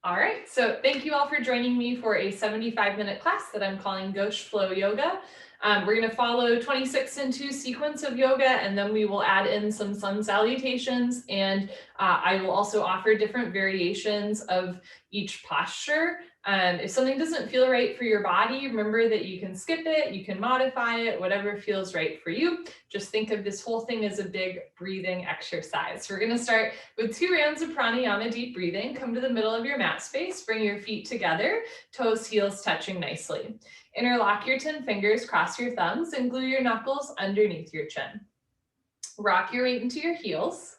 All right, so thank you all for joining me for a 75-minute class that I'm calling Ghosh Flow Yoga. We're going to follow 26 and 2 sequence of yoga, and then we will add in some sun salutations, and I will also offer different variations of each posture. If something doesn't feel right for your body, remember that you can skip it, you can modify it, whatever feels right for you. Just think of this whole thing as a big breathing exercise. We're going to start with 2 rounds of pranayama, deep breathing. Come to the middle of your mat space, bring your feet together, toes, heels touching nicely. Interlock your 10 fingers, cross your thumbs, and glue your knuckles underneath your chin. Rock your weight into your heels.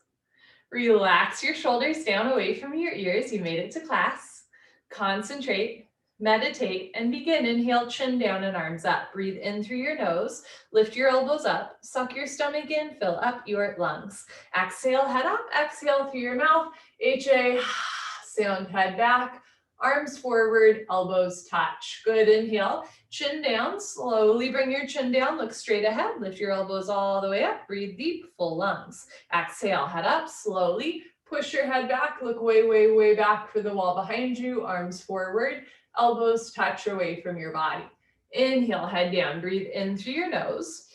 Relax your shoulders down away from your ears. You made it to class. Concentrate, meditate, and begin. Inhale, chin down and arms up. Breathe in through your nose. Lift your elbows up. Suck your stomach in. Fill up your lungs. Exhale, head up. Exhale through your mouth. HA, sound, head back. Arms forward, elbows touch. Good, inhale. Chin down, slowly bring your chin down, look straight ahead, lift your elbows all the way up, breathe deep, full lungs. Exhale, head up, slowly, push your head back, look way, way, way back for the wall behind you, arms forward, elbows touch away from your body. Inhale, head down, breathe in through your nose,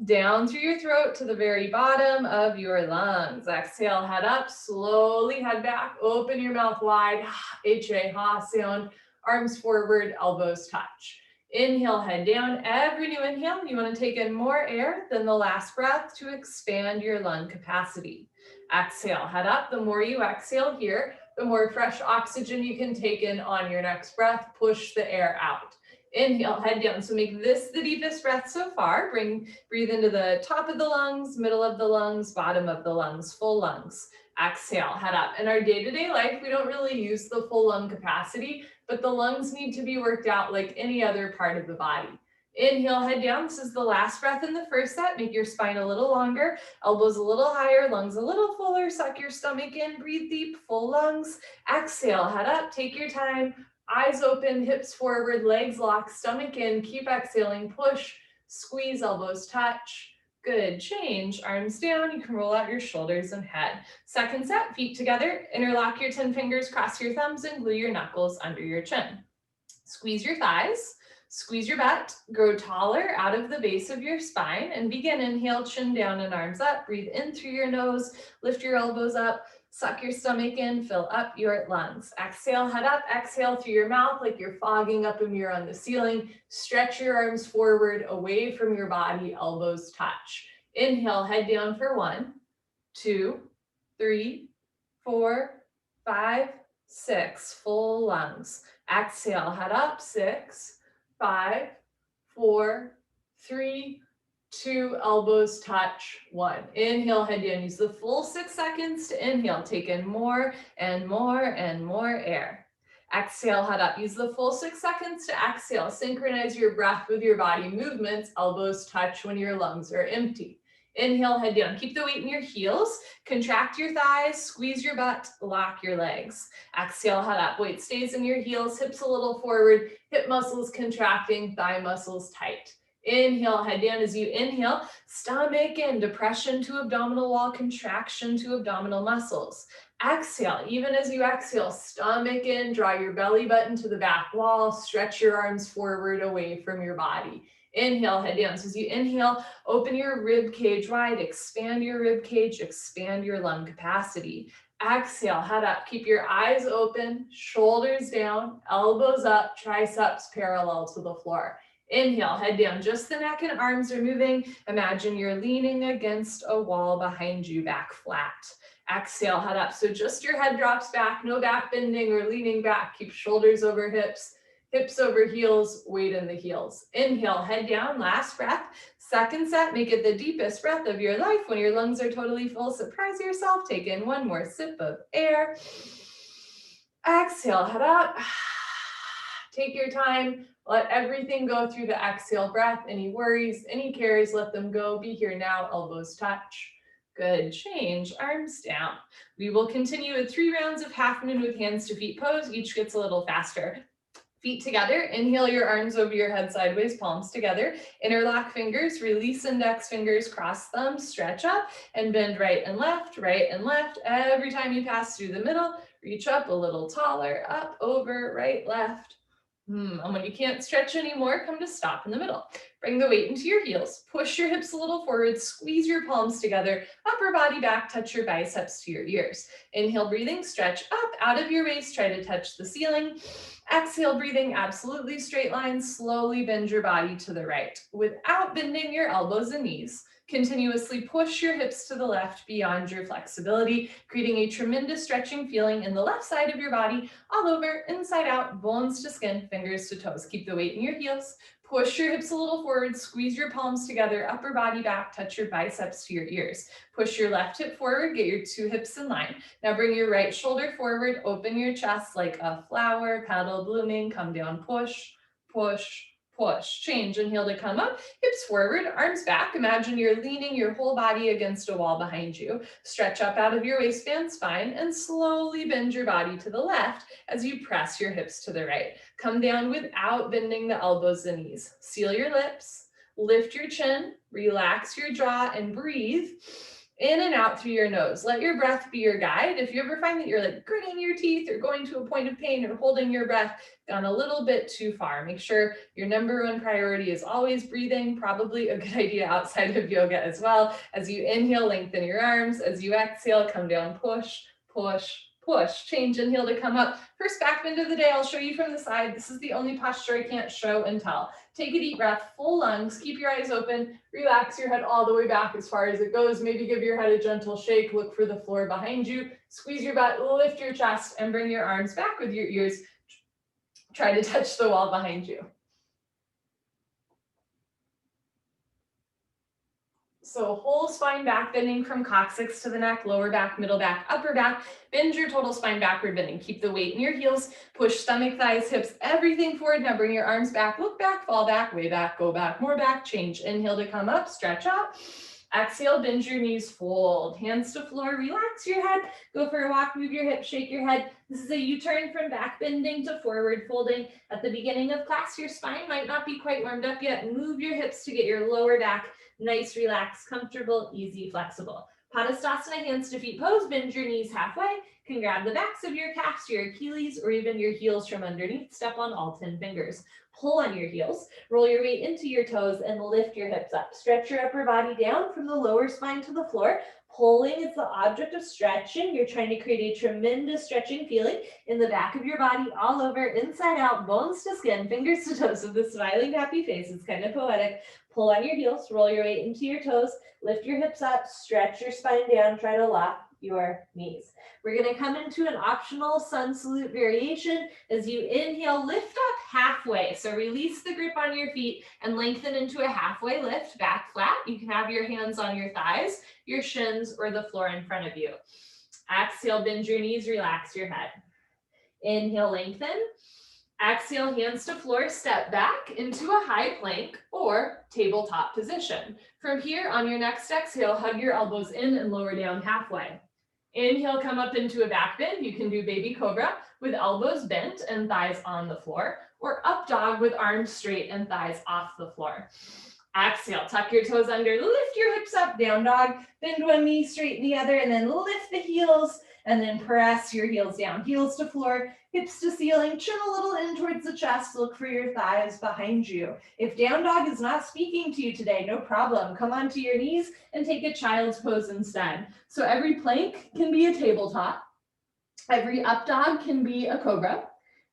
down through your throat to the very bottom of your lungs. Exhale, head up, slowly head back, open your mouth wide, HA, ha sound, arms forward, elbows touch. Inhale, head down. Every new inhale, you want to take in more air than the last breath to expand your lung capacity. Exhale, head up. The more you exhale here, the more fresh oxygen you can take in on your next breath. Push the air out. Inhale, head down. So make this the deepest breath so far. Breathe into the top of the lungs, middle of the lungs, bottom of the lungs, full lungs. Exhale, head up. In our day-to-day life, we don't really use the full lung capacity, but the lungs need to be worked out like any other part of the body. Inhale, head down. This is the last breath in the first set. Make your spine a little longer, elbows a little higher, lungs a little fuller. Suck your stomach in, breathe deep, full lungs. Exhale, head up, take your time. Eyes open, hips forward, legs locked, stomach in. Keep exhaling, push, squeeze, elbows touch. Good, change, arms down, you can roll out your shoulders and head. Second set, feet together, interlock your 10 fingers, cross your thumbs, and glue your knuckles under your chin. Squeeze your thighs, squeeze your butt, grow taller out of the base of your spine, and begin. Inhale, chin down and arms up, breathe in through your nose, lift your elbows up, suck your stomach in, fill up your lungs. Exhale, head up, exhale through your mouth like you're fogging up a mirror on the ceiling. Stretch your arms forward, away from your body, elbows touch. Inhale, head down for 1, 2, 3, 4, 5, 6, full lungs. Exhale, head up, 6, 5, 4, 3, 2, elbows touch, 1. Inhale, head down. Use the full 6 seconds to inhale. Take in more and more and more air. Exhale, head up. Use the full 6 seconds to exhale. Synchronize your breath with your body movements. Elbows touch when your lungs are empty. Inhale, head down. Keep the weight in your heels. Contract your thighs, squeeze your butt, lock your legs. Exhale, head up. Weight stays in your heels, hips a little forward, hip muscles contracting, thigh muscles tight. Inhale, head down. As you inhale, stomach in, depression to abdominal wall, contraction to abdominal muscles. Exhale, even as you exhale, stomach in, draw your belly button to the back wall, stretch your arms forward away from your body. Inhale, head down. So as you inhale, open your rib cage wide, expand your rib cage, expand your lung capacity. Exhale, head up, keep your eyes open, shoulders down, elbows up, triceps parallel to the floor. Inhale, head down, just the neck and arms are moving. Imagine you're leaning against a wall behind you, back flat. Exhale, head up. So just your head drops back, no back bending or leaning back. Keep shoulders over hips, hips over heels, weight in the heels. Inhale, head down, last breath. Second set, make it the deepest breath of your life. When your lungs are totally full, surprise yourself. Take in one more sip of air. Exhale, head up. Take your time. Let everything go through the exhale breath. Any worries, any cares, let them go. Be here now, elbows touch. Good, change, arms down. We will continue with 3 rounds of half moon with hands to feet pose. Each gets a little faster. Feet together, inhale your arms over your head sideways, palms together, interlock fingers, release index fingers, cross thumbs, stretch up and bend right and left. Every time you pass through the middle, reach up a little taller, up, over, right, left. And when you can't stretch anymore, come to stop in the middle. Bring the weight into your heels, push your hips a little forward, squeeze your palms together, upper body back, touch your biceps to your ears. Inhale, breathing, stretch up out of your waist, try to touch the ceiling. Exhale, breathing, absolutely straight lines, slowly bend your body to the right without bending your elbows and knees. Continuously push your hips to the left beyond your flexibility, creating a tremendous stretching feeling in the left side of your body, all over, inside out, bones to skin, fingers to toes. Keep the weight in your heels. Push your hips a little forward, squeeze your palms together, upper body back, touch your biceps to your ears. Push your left hip forward, get your two hips in line. Now bring your right shoulder forward, open your chest like a flower, petal blooming, come down, push, push, push. Change, inhale to come up, hips forward, arms back. Imagine you're leaning your whole body against a wall behind you. Stretch up out of your waistband, spine, and slowly bend your body to the left as you press your hips to the right. Come down without bending the elbows and knees. Seal your lips, lift your chin, relax your jaw, and breathe in and out through your nose. Let your breath be your guide. If you ever find that you're like gritting your teeth or going to a point of pain or holding your breath gone a little bit too far, make sure your number one priority is always breathing. Probably a good idea outside of yoga as well. As you inhale, lengthen your arms. As you exhale, come down, push, push, push. Change, inhale to come up. First back bend of the day, I'll show you from the side. This is the only posture I can't show and tell. Take a deep breath, full lungs, keep your eyes open, relax your head all the way back as far as it goes. Maybe give your head a gentle shake, look for the floor behind you, squeeze your butt, lift your chest, and bring your arms back with your ears. Try to touch the wall behind you. So whole spine back bending from coccyx to the neck, lower back, middle back, upper back. Bend your total spine backward bending. Keep the weight in your heels. Push stomach, thighs, hips, everything forward. Now bring your arms back, look back, fall back, way back, go back, more back. Change. Inhale to come up, stretch up. Exhale, bend your knees, fold. Hands to floor, relax your head. Go for a walk, move your hips, shake your head. This is a U-turn from back bending to forward folding. At the beginning of class, your spine might not be quite warmed up yet. Move your hips to get your lower back nice, relaxed, comfortable, easy, flexible. Padastasana, hands to feet pose. Bend your knees halfway. You can grab the backs of your calves, your Achilles, or even your heels from underneath. Step on all 10 fingers. Pull on your heels. Roll your weight into your toes and lift your hips up. Stretch your upper body down from the lower spine to the floor. Pulling is the object of stretching. You're trying to create a tremendous stretching feeling in the back of your body, all over, inside out, bones to skin, fingers to toes with the smiling, happy face. It's kind of poetic. Pull on your heels, roll your weight into your toes, lift your hips up, stretch your spine down, try to lock your knees. We're going to come into an optional sun salute variation. As you inhale, lift up halfway. So release the grip on your feet and lengthen into a halfway lift, back flat. You can have your hands on your thighs, your shins, or the floor in front of you. Exhale, bend your knees, relax your head. Inhale, lengthen. Exhale, hands to floor, step back into a high plank or tabletop position. From here, on your next exhale, hug your elbows in and lower down halfway. Inhale, come up into a back bend. You can do baby cobra with elbows bent and thighs on the floor, or up dog with arms straight and thighs off the floor. Exhale, tuck your toes under, lift your hips up, down dog, bend one knee, straighten the other, and then lift the heels, and then press your heels down, heels to floor, hips to ceiling, chin a little in towards the chest, look for your thighs behind you. If down dog is not speaking to you today, no problem. Come onto your knees and take a child's pose instead. So every plank can be a tabletop. Every up dog can be a cobra.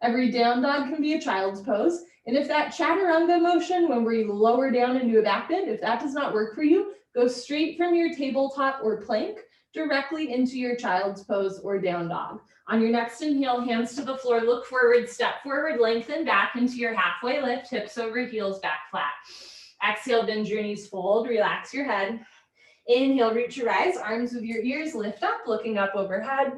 Every down dog can be a child's pose. And if that chaturanga motion, when we lower down into a back bend, if that does not work for you, go straight from your tabletop or plank directly into your child's pose or down dog. On your next inhale, hands to the floor, look forward, step forward, lengthen back into your halfway lift, hips over heels, back flat. Exhale, bend your knees, fold, relax your head. Inhale, reach your eyes, arms with your ears, lift up, looking up overhead.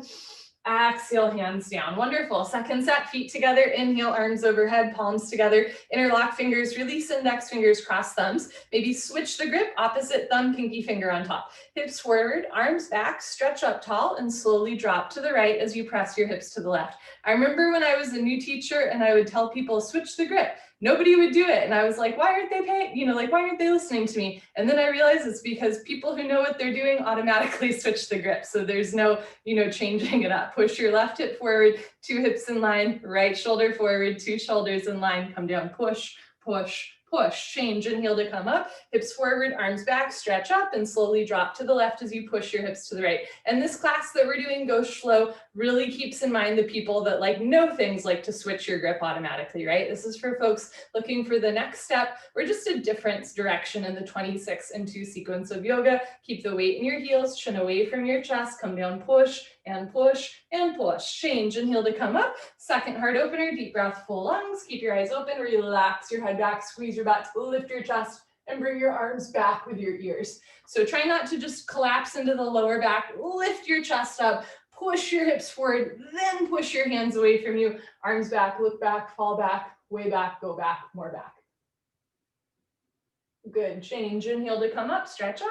Exhale, hands down. Wonderful. Second set, feet together. Inhale, arms overhead, palms together. Interlock fingers, release index fingers, cross thumbs. Maybe switch the grip, opposite thumb, pinky finger on top. Hips forward, arms back, stretch up tall, and slowly drop to the right as you press your hips to the left. I remember when I was a new teacher and I would tell people, switch the grip. Nobody would do it. And I was like, why aren't they paying, why aren't they listening to me? And then I realized it's because people who know what they're doing automatically switch the grip. So there's no, changing it up. Push your left hip forward, 2 hips in line, right shoulder forward, 2 shoulders in line, come down, push, push, push, change, inhale to come up, hips forward, arms back, stretch up, and slowly drop to the left as you push your hips to the right. And this class that we're doing, Ghosh Flow, really keeps in mind the people that know things like to switch your grip automatically, right? This is for folks looking for the next step or just a different direction in the 26 and 2 sequence of yoga. Keep the weight in your heels, chin away from your chest, come down, push and push and push. Change, inhale to come up. Second heart opener, deep breath, full lungs. Keep your eyes open, relax your head back, squeeze your butt, lift your chest, and bring your arms back with your ears. So try not to just collapse into the lower back, lift your chest up, push your hips forward, then push your hands away from you. Arms back, look back, fall back, way back, go back, more back. Good, change, inhale to come up, stretch up.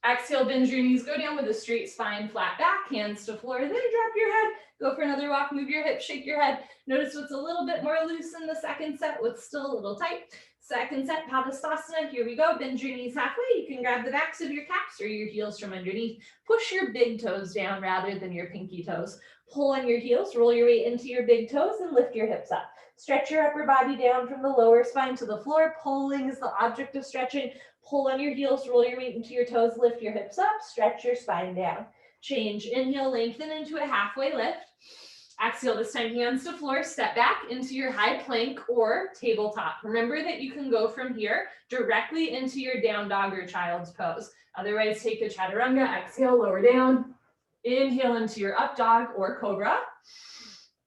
Exhale, bend your knees, go down with a straight spine, flat back, hands to floor, then drop your head. Go for another walk, move your hips, shake your head. Notice what's a little bit more loose in the second set, what's still a little tight. Second set, Padasana, here we go. Bend your knees halfway. You can grab the backs of your calves or your heels from underneath. Push your big toes down rather than your pinky toes. Pull on your heels, roll your weight into your big toes and lift your hips up. Stretch your upper body down from the lower spine to the floor. Pulling is the object of stretching. Pull on your heels, roll your weight into your toes, lift your hips up, stretch your spine down. Change, inhale, lengthen into a halfway lift. Exhale, this time hands to floor, step back into your high plank or tabletop. Remember that you can go from here directly into your down dog or child's pose. Otherwise, take a chaturanga, exhale, lower down. Inhale into your up dog or cobra.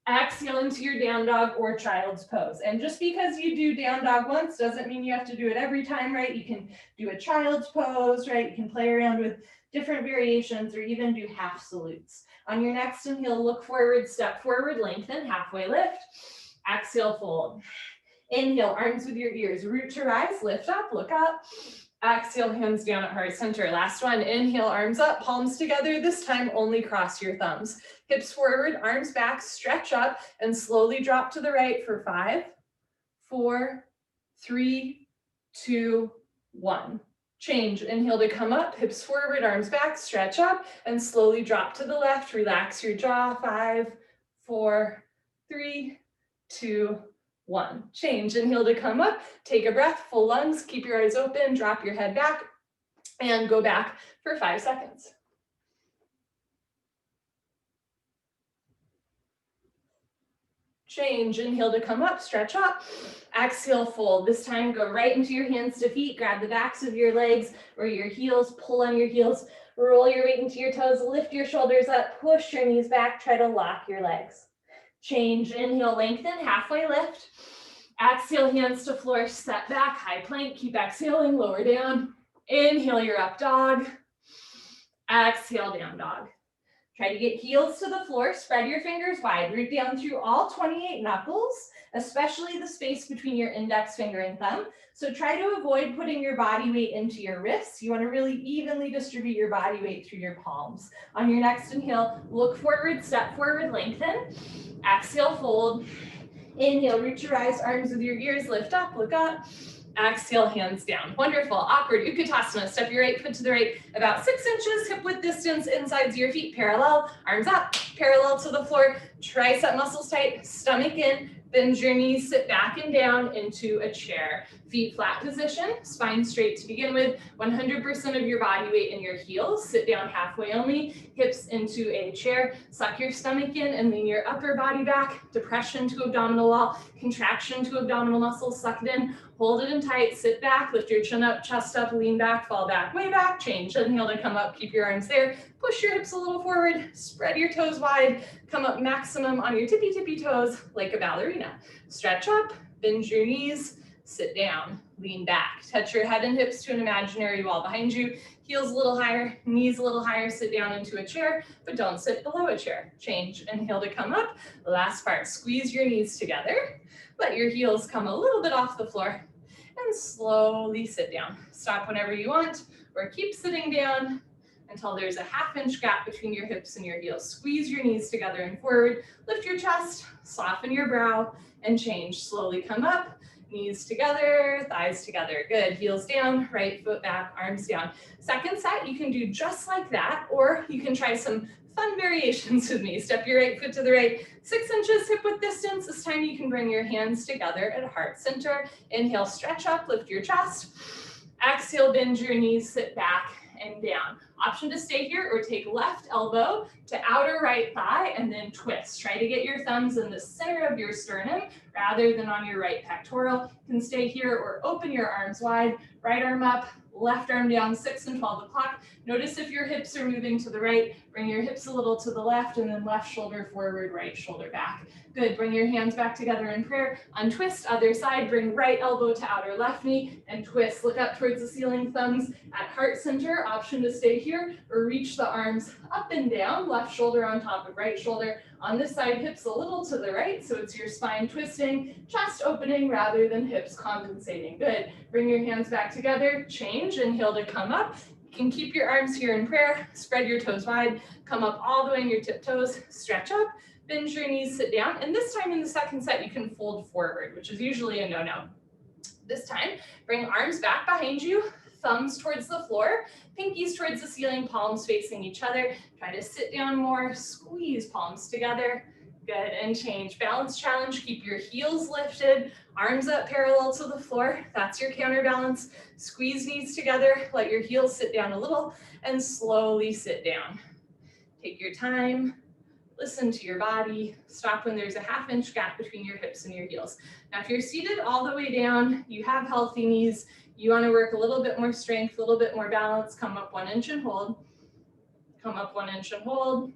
Exhale into your down dog or child's pose. And just because you do down dog once doesn't mean you have to do it every time, right? You can do a child's pose, right? You can play around with different variations or even do half salutes. On your next inhale, look forward, step forward, lengthen, halfway lift. Exhale, fold. Inhale, arms with your ears, root to rise, lift up, look up. Exhale, hands down at heart center. Last one, inhale, arms up, palms together. This time, only cross your thumbs. Hips forward, arms back, stretch up, and slowly drop to the right for 5, 4, 3, 2, 1. Change, inhale to come up, hips forward, arms back, stretch up, and slowly drop to the left. Relax your jaw, 5, 4, 3, 2, 1. Change, inhale to come up, take a breath, full lungs, keep your eyes open, drop your head back, and go back for 5 seconds. Change, inhale to come up, stretch up, exhale, fold. This time go right into your hands to feet, grab the backs of your legs or your heels, pull on your heels, roll your weight into your toes, lift your shoulders up, push your knees back, try to lock your legs. Change, inhale, lengthen, halfway lift. Exhale, hands to floor, step back, high plank, keep exhaling, lower down. Inhale, your up dog. Exhale, down dog. Try to get heels to the floor, spread your fingers wide, root down through all 28 knuckles, especially the space between your index finger and thumb. So try to avoid putting your body weight into your wrists. You want to really evenly distribute your body weight through your palms. On your next inhale, look forward, step forward, lengthen. Exhale, fold. Inhale, reach your eyes, arms with your ears, lift up, look up. Exhale, hands down. Wonderful. Awkward Utkatasana. Step your right foot to the right, about 6 inches, hip width distance, insides your feet, parallel, arms up, parallel to the floor, tricep muscles tight, stomach in, bend your knees, sit back and down into a chair. Feet flat position, spine straight to begin with, 100% of your body weight in your heels, sit down halfway only, hips into a chair, suck your stomach in and lean your upper body back, depression to abdominal wall, contraction to abdominal muscles, suck it in, hold it in tight, sit back, lift your chin up, chest up, lean back, fall back, way back, change, inhale to come up, keep your arms there, push your hips a little forward, spread your toes wide, come up maximum on your tippy toes like a ballerina. Stretch up, bend your knees, sit down, lean back. Touch your head and hips to an imaginary wall behind you. Heels a little higher, knees a little higher, sit down into a chair, but don't sit below a chair. Change, inhale to come up. Last part, squeeze your knees together. Let your heels come a little bit off the floor and slowly sit down. Stop whenever you want or keep sitting down until there's a 1/2 inch gap between your hips and your heels. Squeeze your knees together and forward. Lift your chest, soften your brow, and change. Slowly come up, knees together, thighs together. Good, heels down, right foot back, arms down. Second set, you can do just like that, or you can try some fun variations with me. Step your right foot to the right, 6 inches hip width distance. This time you can bring your hands together at heart center. Inhale, stretch up, lift your chest. Exhale, bend your knees, sit back and down. Option to stay here or take left elbow to outer right thigh and then twist. Try to get your thumbs in the center of your sternum rather than on your right pectoral. You can stay here or open your arms wide, right arm up, left arm down, 6 and 12 o'clock. Notice if your hips are moving to the right, bring your hips a little to the left and then left shoulder forward, right shoulder back. Good, bring your hands back together in prayer. Untwist, other side, bring right elbow to outer left knee and twist. Look up towards the ceiling, thumbs at heart center. Option to stay here or reach the arms up and down, left shoulder on top of right shoulder. On this side, hips a little to the right, so it's your spine twisting, chest opening rather than hips compensating. Good, bring your hands back together, change, inhale to come up. You can keep your arms here in prayer, spread your toes wide, come up all the way on your tiptoes, stretch up, bend your knees, sit down, and this time in the second set, you can fold forward, which is usually a no-no. This time, bring arms back behind you, thumbs towards the floor, pinkies towards the ceiling, palms facing each other. Try to sit down more, squeeze palms together. Good, and change. Balance challenge, keep your heels lifted, arms up parallel to the floor. That's your counterbalance. Squeeze knees together, let your heels sit down a little, and slowly sit down. Take your time. Listen to your body. Stop when there's a 1/2 inch gap between your hips and your heels. Now, if you're seated all the way down, you have healthy knees, you want to work a little bit more strength, a little bit more balance, come up 1 inch and hold. Come up 1 inch and hold,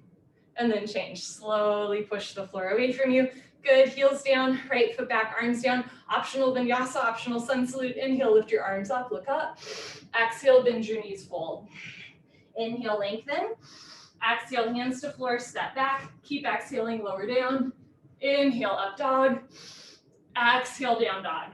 and then change. Slowly push the floor away from you. Good, heels down, right foot back, arms down. Optional vinyasa, optional sun salute. Inhale, lift your arms up, look up. Exhale, bend your knees, fold. Inhale, lengthen. Exhale, hands to floor, step back. Keep exhaling, lower down. Inhale, up dog. Exhale, down dog.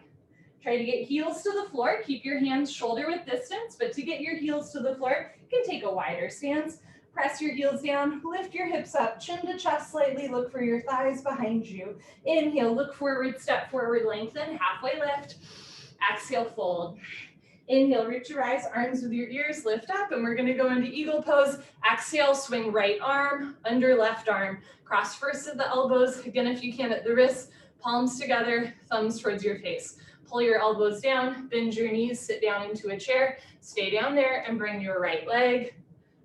Try to get heels to the floor. Keep your hands shoulder width distance, but to get your heels to the floor, you can take a wider stance. Press your heels down, lift your hips up, chin to chest slightly, look for your thighs behind you. Inhale, look forward, step forward, lengthen, halfway lift. Exhale, fold. Inhale, reach your eyes, arms with your ears, lift up, and we're gonna go into eagle pose. Exhale, swing right arm, under left arm. Cross first at the elbows, again if you can at the wrists, palms together, thumbs towards your face. Pull your elbows down, bend your knees, sit down into a chair, stay down there, and bring your right leg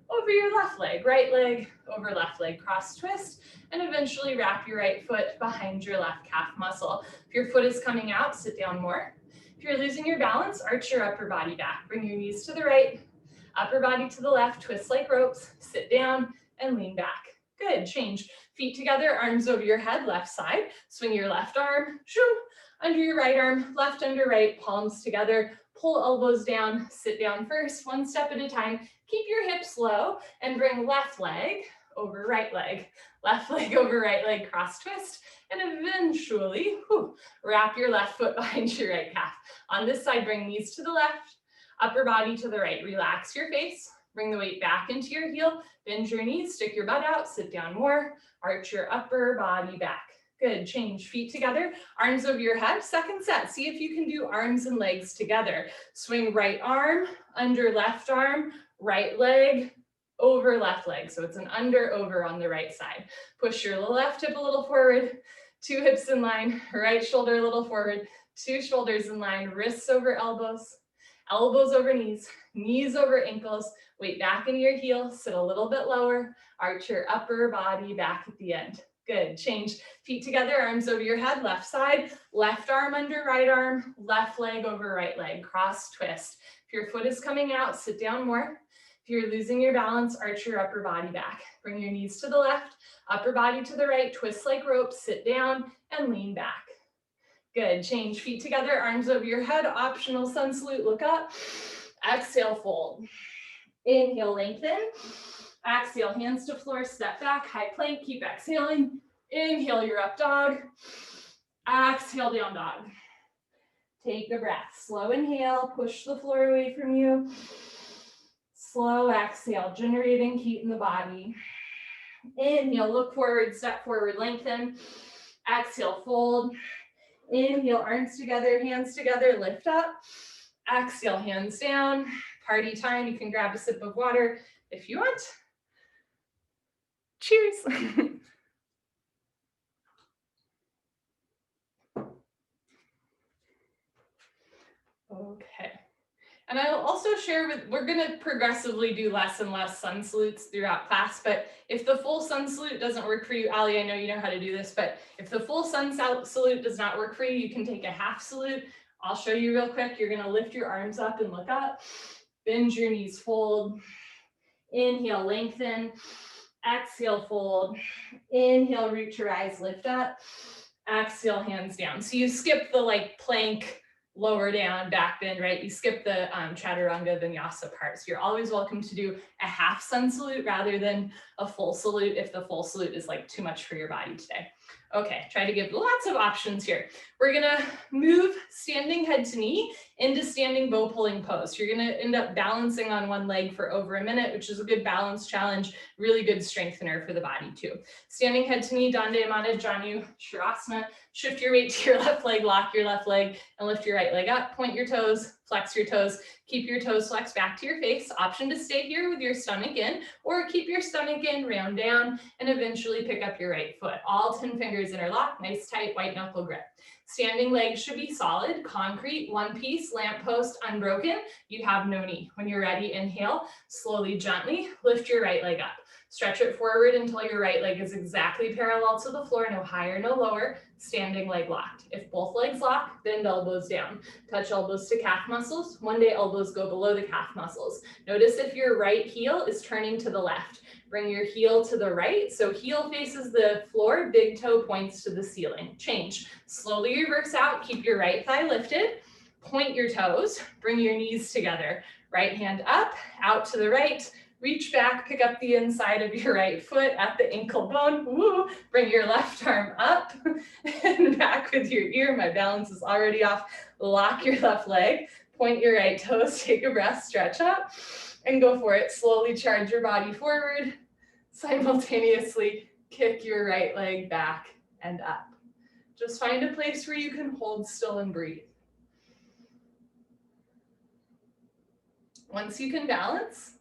over your left leg, right leg over left leg, cross twist, and eventually wrap your right foot behind your left calf muscle. If your foot is coming out, sit down more. If you're losing your balance, arch your upper body back. Bring your knees to the right, upper body to the left, twist like ropes, sit down, and lean back. Good, change. Feet together, arms over your head, left side. Swing your left arm, shoo, under your right arm, left under right, palms together. Pull elbows down, sit down first, one step at a time. Keep your hips low and bring left leg over right leg. Left leg over right leg, cross twist, and eventually wrap your left foot behind your right calf. On this side, bring knees to the left, upper body to the right. Relax your face, bring the weight back into your heel, bend your knees, stick your butt out, sit down more, arch your upper body back. Good, change, feet together, arms over your head. Second set, see if you can do arms and legs together. Swing right arm, under left arm, right leg, over left leg. So it's an under over on the right side. Push your left hip a little forward, 2 hips in line, right shoulder a little forward, 2 shoulders in line, wrists over elbows, elbows over knees, knees over ankles, weight back in your heel, sit a little bit lower, arch your upper body back at the end. Good, change, feet together, arms over your head, left side, left arm under right arm, left leg over right leg, cross twist. If your foot is coming out, sit down more. If you're losing your balance, arch your upper body back. Bring your knees to the left, upper body to the right, twist like ropes, sit down and lean back. Good, change feet together, arms over your head, optional sun salute, look up. Exhale, fold. Inhale, lengthen. Exhale, hands to floor, step back, high plank, keep exhaling. Inhale, your up dog. Exhale, down dog. Take a breath, slow inhale, push the floor away from you. Slow exhale, generating heat in the body. Inhale, look forward, step forward, lengthen. Exhale, fold. Inhale, arms together, hands together, lift up. Exhale, hands down. Party time, you can grab a sip of water if you want. Cheers. Okay. And I'll also share we're gonna progressively do less and less sun salutes throughout class, but if the full sun salute doesn't work for you, Ali, I know you know how to do this, but if the full sun salute does not work for you, you can take a half salute. I'll show you real quick. You're gonna lift your arms up and look up, bend your knees, fold. Inhale, lengthen. Exhale, fold. Inhale, root your eyes, lift up. Exhale, hands down. So you skip the like plank, lower down, back bend, right? You skip the chaturanga vinyasa part. So you're always welcome to do a half sun salute rather than a full salute if the full salute is like too much for your body today. Okay, try to give lots of options here. We're gonna move standing head to knee into standing bow pulling pose. You're gonna end up balancing on one leg for over a minute, which is a good balance challenge, really good strengthener for the body too. Standing head to knee, Dandayamana Janu Sharasana. Shift your weight to your left leg, lock your left leg, and lift your right leg up. Point your toes, flex your toes, keep your toes flexed back to your face. Option to stay here with your stomach in, or keep your stomach in, round down, and eventually pick up your right foot. All 10 fingers interlock, nice tight white knuckle grip. Standing legs should be solid, concrete, one piece, lamppost, unbroken. You have no knee. When you're ready, inhale, slowly, gently, lift your right leg up. Stretch it forward until your right leg is exactly parallel to the floor, no higher, no lower, standing leg locked. If both legs lock, bend elbows down. Touch elbows to calf muscles. One day elbows go below the calf muscles. Notice if your right heel is turning to the left. Bring your heel to the right. So heel faces the floor, big toe points to the ceiling. Change. Slowly reverse out, keep your right thigh lifted. Point your toes, bring your knees together. Right hand up, out to the right. Reach back, pick up the inside of your right foot at the ankle bone. Woo. Bring your left arm up and back with your ear. My balance is already off. Lock your left leg, point your right toes, take a breath, stretch up, and go for it. Slowly charge your body forward. Simultaneously kick your right leg back and up. Just find a place where you can hold still and breathe. Once you can balance,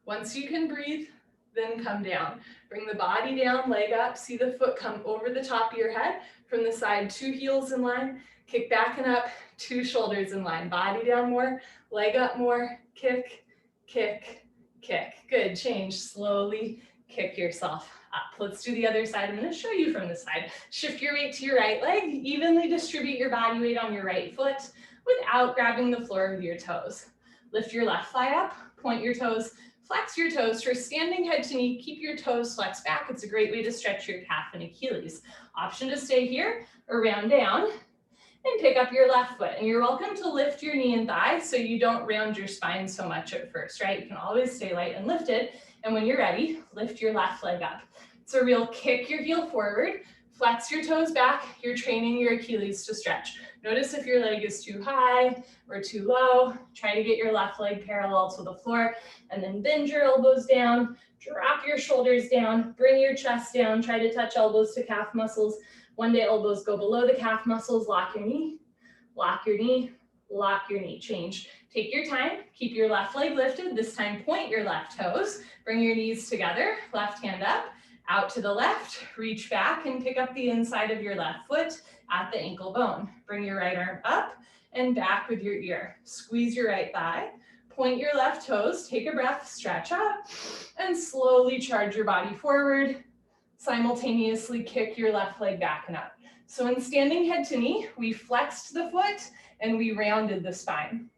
once you can breathe, then come down. Bring the body down, leg up, see the foot come over the top of your head. From the side, 2 heels in line, kick back and up, 2 shoulders in line. Body down more, leg up more, kick, kick, kick. Good, change, slowly kick yourself up. Let's do the other side. I'm gonna show you from the side. Shift your weight to your right leg, evenly distribute your body weight on your right foot without grabbing the floor with your toes. Lift your left thigh up, point your toes, flex your toes. For standing head to knee, keep your toes flexed back. It's a great way to stretch your calf and Achilles. Option to stay here or round down and pick up your left foot. And you're welcome to lift your knee and thigh so you don't round your spine so much at first, right? You can always stay light and lifted. And when you're ready, lift your left leg up. It's a real kick your heel forward, flex your toes back. You're training your Achilles to stretch. Notice if your leg is too high or too low. Try to get your left leg parallel to the floor and then bend your elbows down, drop your shoulders down, bring your chest down, try to touch elbows to calf muscles. One day elbows go below the calf muscles, lock your knee, lock your knee, lock your knee. Change. Take your time, keep your left leg lifted. This time point your left toes, bring your knees together, left hand up, out to the left, reach back and pick up the inside of your left foot at the ankle bone. Bring your right arm up and back with your ear. Squeeze your right thigh, point your left toes, take a breath, stretch up, and slowly charge your body forward. Simultaneously kick your left leg back and up. So in standing head to knee, we flexed the foot and we rounded the spine.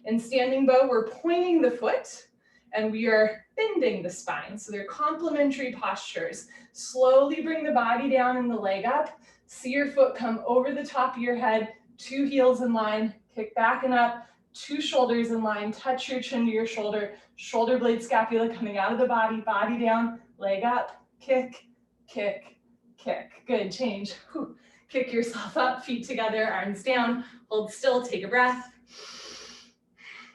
In standing bow, we're pointing the foot and we are bending the spine. So they're complementary postures. Slowly bring the body down and the leg up. See your foot come over the top of your head, 2 heels in line, kick back and up, 2 shoulders in line, touch your chin to your shoulder, shoulder blade scapula coming out of the body, body down, leg up, kick, kick, kick. Good, change. Whew. Kick yourself up, feet together, arms down, hold still, take a breath.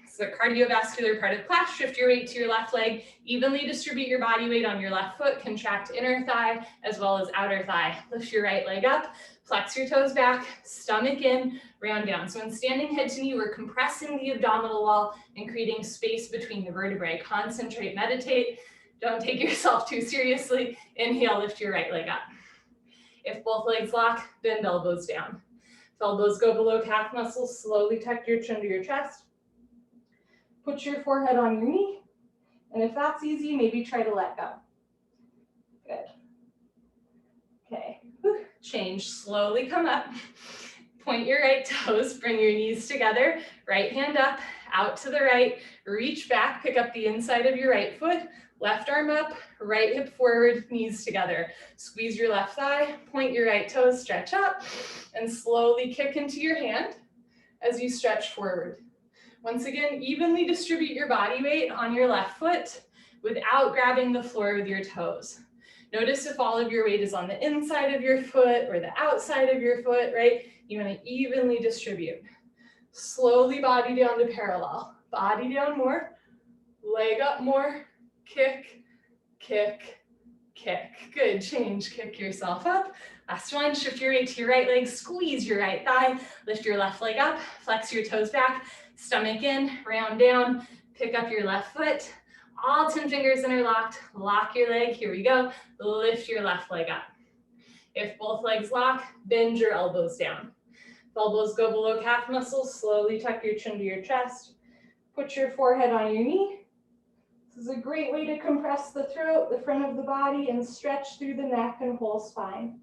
This is a cardiovascular part of class. Shift your weight to your left leg, evenly distribute your body weight on your left foot, contract inner thigh as well as outer thigh. Lift your right leg up, flex your toes back, stomach in, round down. So when standing head to knee, we're compressing the abdominal wall and creating space between the vertebrae. Concentrate, meditate. Don't take yourself too seriously. Inhale, lift your right leg up. If both legs lock, bend elbows down. If elbows go below calf muscles, slowly tuck your chin to your chest. Put your forehead on your knee. And if that's easy, maybe try to let go. Good. Okay. Whew. Change, slowly come up. Point your right toes, bring your knees together, right hand up, out to the right, reach back, pick up the inside of your right foot, left arm up, right hip forward, knees together. Squeeze your left thigh, point your right toes, stretch up, and slowly kick into your hand as you stretch forward. Once again, evenly distribute your body weight on your left foot without grabbing the floor with your toes. Notice if all of your weight is on the inside of your foot or the outside of your foot, right? You want to evenly distribute. Slowly body down to parallel. Body down more, leg up more, kick, kick, kick. Good, change, kick yourself up. Last one, shift your weight to your right leg, squeeze your right thigh, lift your left leg up, flex your toes back, stomach in, round down, pick up your left foot. All 10 fingers interlocked, lock your leg, here we go, lift your left leg up. If both legs lock, bend your elbows down. If elbows go below calf muscles, slowly tuck your chin to your chest. Put your forehead on your knee. This is a great way to compress the throat, the front of the body, and stretch through the neck and whole spine.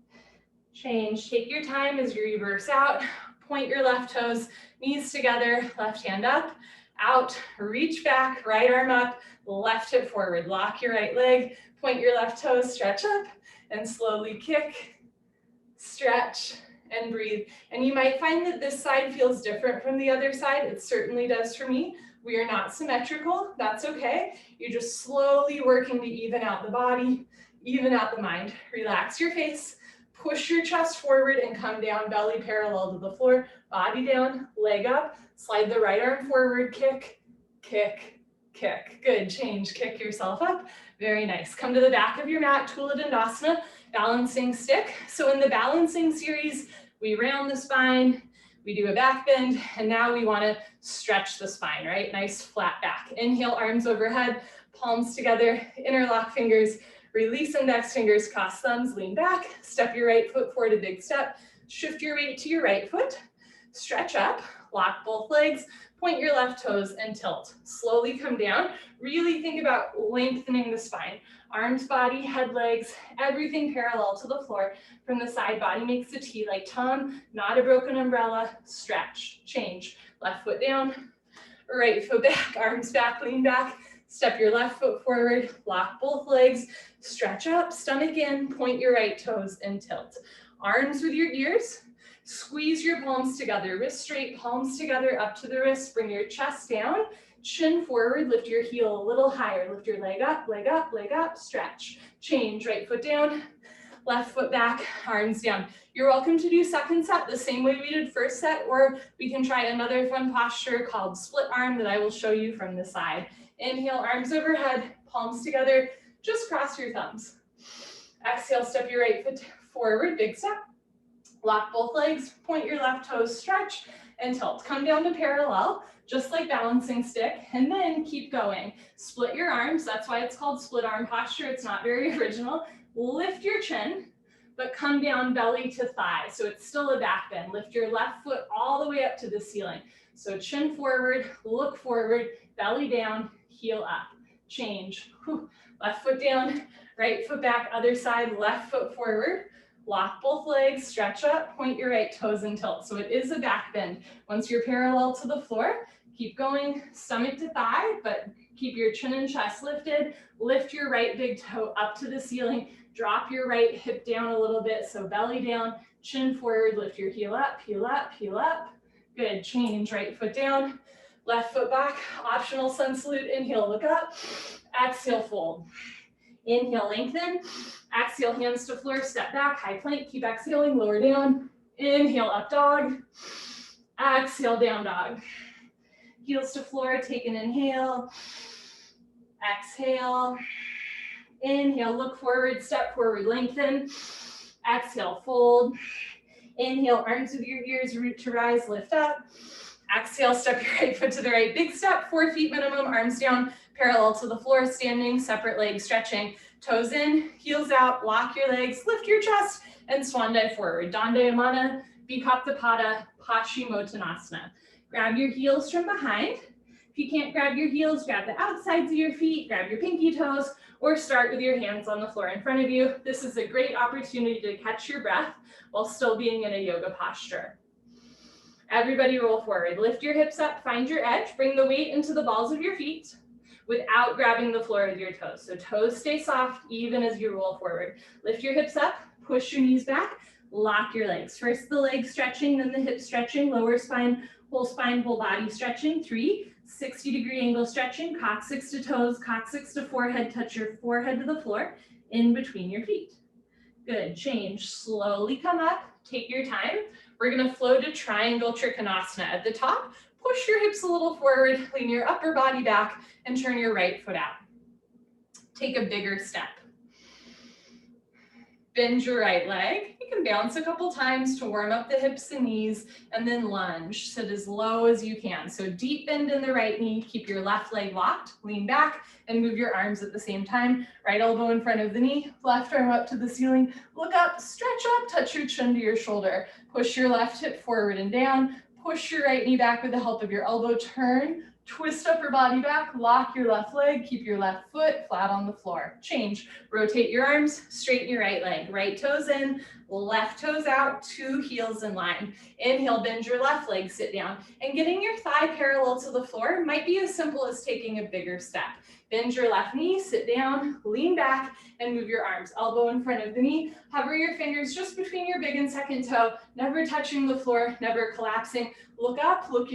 Change, take your time as you reverse out. Point your left toes, knees together, left hand up, out, reach back, right arm up, left hip forward. Lock your right leg, point your left toes, stretch up, and slowly kick, stretch, and breathe. And you might find that this side feels different from the other side. It certainly does for me. We are not symmetrical, that's okay. You're just slowly working to even out the body, even out the mind. Relax your face, push your chest forward and come down, belly parallel to the floor, body down, leg up, slide the right arm forward, kick, kick, kick. Good, change, kick yourself up. Very nice. Come to the back of your mat, Tula Dandasana, balancing stick. So in the balancing series, we round the spine, we do a back bend, and now we want to stretch the spine, right? Nice flat back. Inhale, arms overhead, palms together, interlock fingers, release index fingers, cross thumbs, lean back, step your right foot forward, a big step, shift your weight to your right foot, stretch up, lock both legs, point your left toes and tilt. Slowly come down. Really think about lengthening the spine. Arms, body, head, legs, everything parallel to the floor. From the side, body makes a T like Tom, not a broken umbrella. Stretch, change. Left foot down, right foot back, arms back, lean back. Step your left foot forward, lock both legs, stretch up, stomach in, point your right toes and tilt. Arms with your ears, squeeze your palms together, wrist straight, palms together up to the wrist, bring your chest down, chin forward, lift your heel a little higher, lift your leg up, leg up, leg up, stretch. Change, right foot down, left foot back, arms down. You're welcome to do second set the same way we did first set, or we can try another fun posture called split arm that I will show you from the side. Inhale, arms overhead, palms together, just cross your thumbs. Exhale, step your right foot forward, big step. Lock both legs, point your left toes, stretch, and tilt. Come down to parallel, just like balancing stick, and then keep going. Split your arms, that's why it's called split arm posture. It's not very original. Lift your chin, but come down belly to thigh. So it's still a back bend. Lift your left foot all the way up to the ceiling. So chin forward, look forward, belly down, heel up. Change. Whew. Left foot down, right foot back, other side, left foot forward. Lock both legs, stretch up, point your right toes and tilt. So it is a back bend. Once you're parallel to the floor, keep going stomach to thigh, but keep your chin and chest lifted. Lift your right big toe up to the ceiling. Drop your right hip down a little bit, so belly down, chin forward, lift your heel up, heel up, heel up. Good, change, right foot down, left foot back, optional sun salute, inhale, look up, exhale, fold. Inhale, lengthen, exhale, hands to floor, step back, high plank, keep exhaling, lower down. Inhale, up dog, exhale, down dog. Heels to floor, take an inhale, exhale, inhale, look forward, step forward, lengthen, exhale, fold, inhale, arms with your ears, root to rise, lift up, exhale, step your right foot to the right, big step, 4 feet minimum, arms down, parallel to the floor, standing, separate leg stretching, toes in, heels out, lock your legs, lift your chest, and swan dive forward. Dandayamana, Bikaptapada, Hashimotonasana. Grab your heels from behind. If you can't grab your heels, grab the outsides of your feet, grab your pinky toes, or start with your hands on the floor in front of you. This is a great opportunity to catch your breath while still being in a yoga posture. Everybody roll forward. Lift your hips up, find your edge, bring the weight into the balls of your feet without grabbing the floor with your toes. So toes stay soft even as you roll forward. Lift your hips up, push your knees back, lock your legs. First the leg stretching, then the hip stretching, lower spine, whole body stretching. 3, 60-degree angle stretching, coccyx to toes, coccyx to forehead, touch your forehead to the floor, in between your feet. Good, change, slowly come up, take your time. We're gonna flow to triangle Trikonasana. At the top, push your hips a little forward, lean your upper body back, and turn your right foot out. Take a bigger step. Bend your right leg. You can bounce a couple times to warm up the hips and knees, and then lunge. Sit as low as you can. So deep bend in the right knee, keep your left leg locked, lean back, and move your arms at the same time. Right elbow in front of the knee, left arm up to the ceiling. Look up, stretch up, touch your chin to your shoulder. Push your left hip forward and down. Push your right knee back with the help of your elbow. Turn, twist upper body back, lock your left leg, keep your left foot flat on the floor. Change, rotate your arms, straighten your right leg. Right toes in, left toes out, 2 heels in line. Inhale, bend your left leg, sit down. And getting your thigh parallel to the floor might be as simple as taking a bigger step. Bend your left knee, sit down, lean back, and move your arms. Elbow in front of the knee. Hover your fingers just between your big and second toe, never touching the floor, never collapsing. Look up, look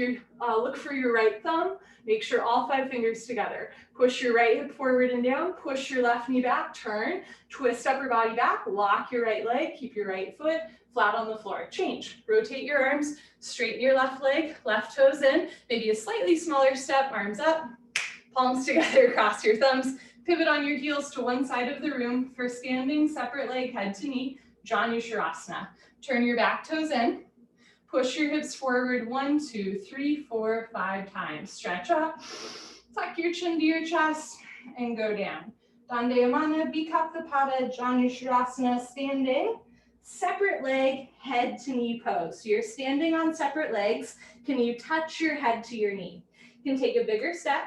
for your right thumb. Make sure all 5 fingers together. Push your right hip forward and down, push your left knee back, turn, twist upper body back, lock your right leg, keep your right foot flat on the floor. Change, rotate your arms, straighten your left leg, left toes in, maybe a slightly smaller step, arms up, palms together, cross your thumbs, pivot on your heels to one side of the room for standing, separate leg, head to knee, Sharasana. Turn your back toes in, push your hips forward 1, 2, 3, 4, 5 times. Stretch up, tuck your chin to your chest, and go down. Dandayamana, Bikaptapada, Sharasana, standing. Separate leg, head to knee pose. So you're standing on separate legs. Can you touch your head to your knee? You can take a bigger step.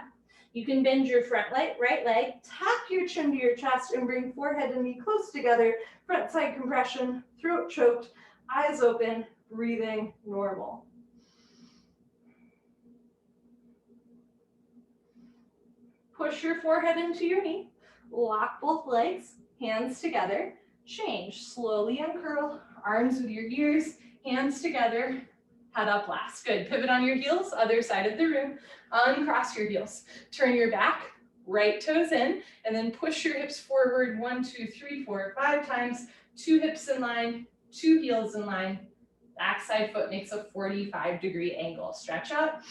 You can bend your front leg, right leg, tuck your chin to your chest, and bring forehead and knee close together. Front side compression, throat choked, eyes open, breathing normal. Push your forehead into your knee. Lock both legs, hands together. Change, slowly uncurl, arms with your ears, hands together, head up last. Good, pivot on your heels, other side of the room, uncross your heels. Turn your back, right toes in, and then push your hips forward 1, 2, 3, 4, 5 times, 2 hips in line, 2 heels in line. Backside foot makes a 45-degree angle. Stretch up,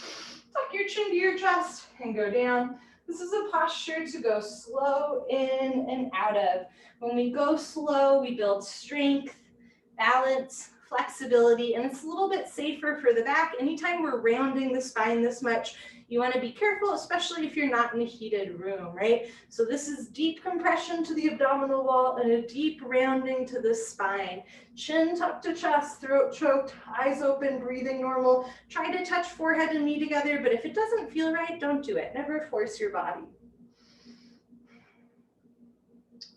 tuck your chin to your chest, and go down. This is a posture to go slow in and out of. When we go slow, we build strength, balance, flexibility, and it's a little bit safer for the back. Anytime we're rounding the spine this much, you want to be careful, especially if you're not in a heated room, right? So this is deep compression to the abdominal wall and a deep rounding to the spine. Chin tucked to chest, throat choked, eyes open, breathing normal. Try to touch forehead and knee together, but if it doesn't feel right, don't do it. Never force your body.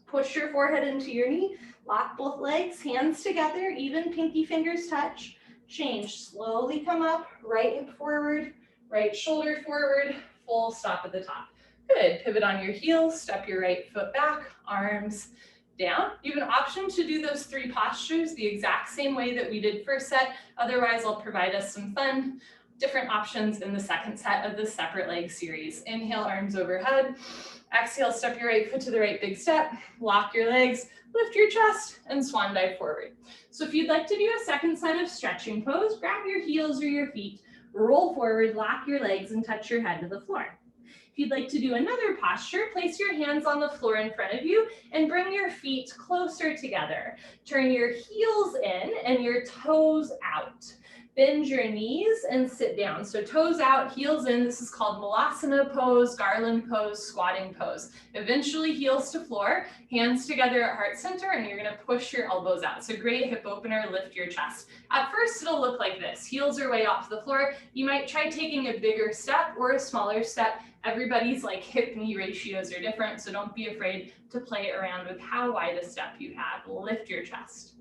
Push your forehead into your knee. Lock both legs, hands together, even pinky fingers touch. Change, slowly come up, right hip forward, right shoulder forward, full stop at the top. Good, pivot on your heels, step your right foot back, arms down. You have an option to do those 3 postures the exact same way that we did first set. Otherwise, I'll provide us some fun, different options in the second set of the separate leg series. Inhale, arms overhead. Exhale, step your right foot to the right big step. Lock your legs, lift your chest, and swan dive forward. So if you'd like to do a second set of stretching pose, grab your heels or your feet, roll forward, lock your legs, and touch your head to the floor. If you'd like to do another posture, place your hands on the floor in front of you and bring your feet closer together. Turn your heels in and your toes out. Bend your knees and sit down. So toes out, heels in. This is called Malasana pose, Garland pose, squatting pose. Eventually heels to floor, hands together at heart center, and you're gonna push your elbows out. So great hip opener, lift your chest. At first it'll look like this. Heels are way off the floor. You might try taking a bigger step or a smaller step. Everybody's like hip knee ratios are different, so don't be afraid to play around with how wide a step you have. Lift your chest.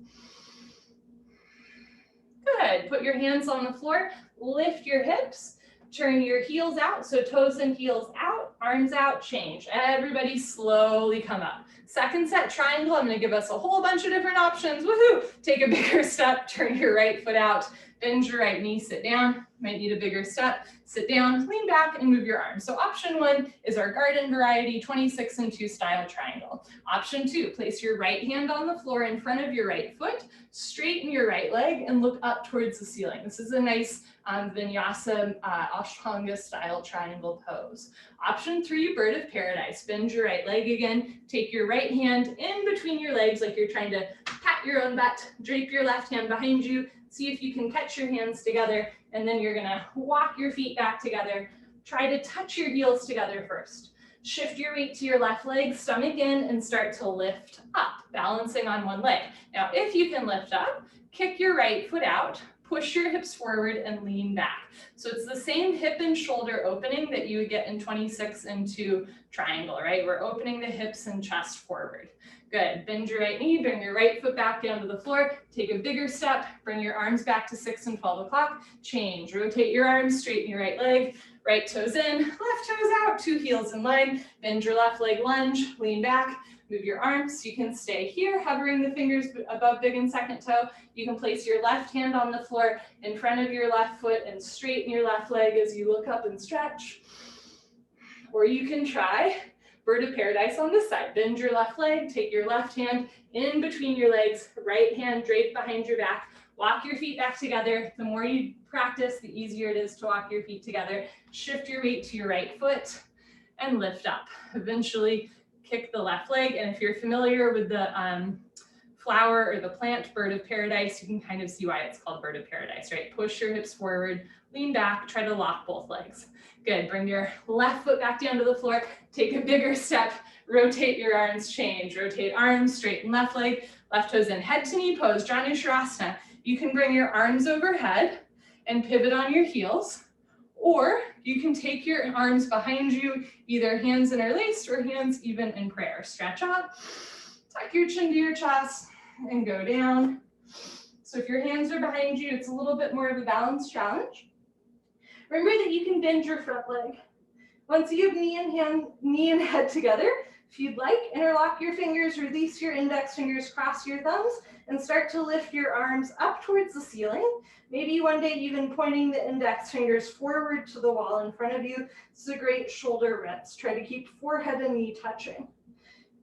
Good, put your hands on the floor, lift your hips, turn your heels out, so toes and heels out, arms out, change. Everybody slowly come up. Second set triangle, I'm gonna give us a whole bunch of different options, woohoo! Take a bigger step, turn your right foot out, bend your right knee, sit down. Might need a bigger step, sit down, lean back, and move your arms. So option 1 is our garden variety 26 and 2 style triangle. Option 2, place your right hand on the floor in front of your right foot, straighten your right leg, and look up towards the ceiling. This is a nice vinyasa ashtanga style triangle pose. Option 3, bird of paradise. Bend your right leg again, take your right hand in between your legs like you're trying to pat your own butt, drape your left hand behind you, see if you can catch your hands together, and then you're gonna walk your feet back together. Try to touch your heels together first. Shift your weight to your left leg, stomach in, and start to lift up, balancing on one leg. Now, if you can lift up, kick your right foot out, push your hips forward, and lean back. So it's the same hip and shoulder opening that you would get in 26 and 2 triangle, right? We're opening the hips and chest forward. Good, bend your right knee, bring your right foot back down to the floor, take a bigger step, bring your arms back to 6 and 12 o'clock, change, rotate your arms, straighten your right leg, right toes in, left toes out, 2 heels in line, bend your left leg, lunge, lean back, move your arms. You can stay here, hovering the fingers above big and second toe. You can place your left hand on the floor in front of your left foot and straighten your left leg as you look up and stretch. Or you can try bird of paradise on this side. Bend your left leg, take your left hand in between your legs, right hand draped behind your back. Walk your feet back together. The more you practice, the easier it is to walk your feet together. Shift your weight to your right foot and lift up. Eventually kick the left leg. And if you're familiar with the flower or the plant bird of paradise, you can kind of see why it's called bird of paradise, right? Push your hips forward, lean back, try to lock both legs. Good, bring your left foot back down to the floor, take a bigger step, rotate your arms, change, rotate arms, straighten left leg, left toes in, head to knee pose, Sharasana. You can bring your arms overhead and pivot on your heels, or you can take your arms behind you, either hands interlaced or hands even in prayer. Stretch out, tuck your chin to your chest, and go down. So if your hands are behind you, it's a little bit more of a balance challenge. Remember that you can bend your front leg. Once you have knee and head together, if you'd like, interlock your fingers, release your index fingers, cross your thumbs, and start to lift your arms up towards the ceiling. Maybe one day even pointing the index fingers forward to the wall in front of you. This is a great shoulder rinse. Try to keep forehead and knee touching.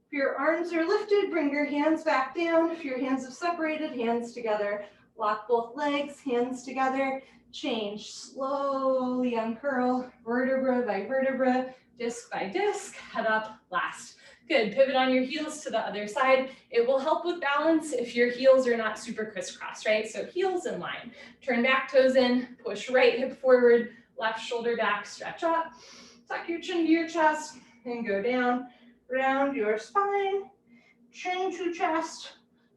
If your arms are lifted, bring your hands back down. If your hands have separated, hands together. Lock both legs, hands together. Change, slowly uncurl, vertebra by vertebra, disc by disc, head up, last. Good, pivot on your heels to the other side. It will help with balance if your heels are not super crisscross, right? So heels in line. Turn back toes in, push right hip forward, left shoulder back, stretch up. Tuck your chin to your chest and go down. Round your spine, chin to chest.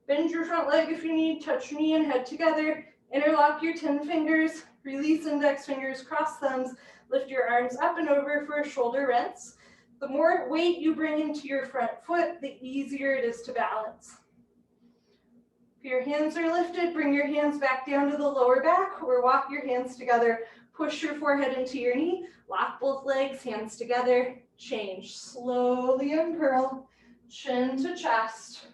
Bend your front leg if you need, touch knee and head together. Interlock your 10 fingers, release index fingers, cross thumbs, lift your arms up and over for a shoulder rinse. The more weight you bring into your front foot, the easier it is to balance. If your hands are lifted, bring your hands back down to the lower back or walk your hands together. Push your forehead into your knee, lock both legs, hands together, change. Slowly uncurl, chin to chest,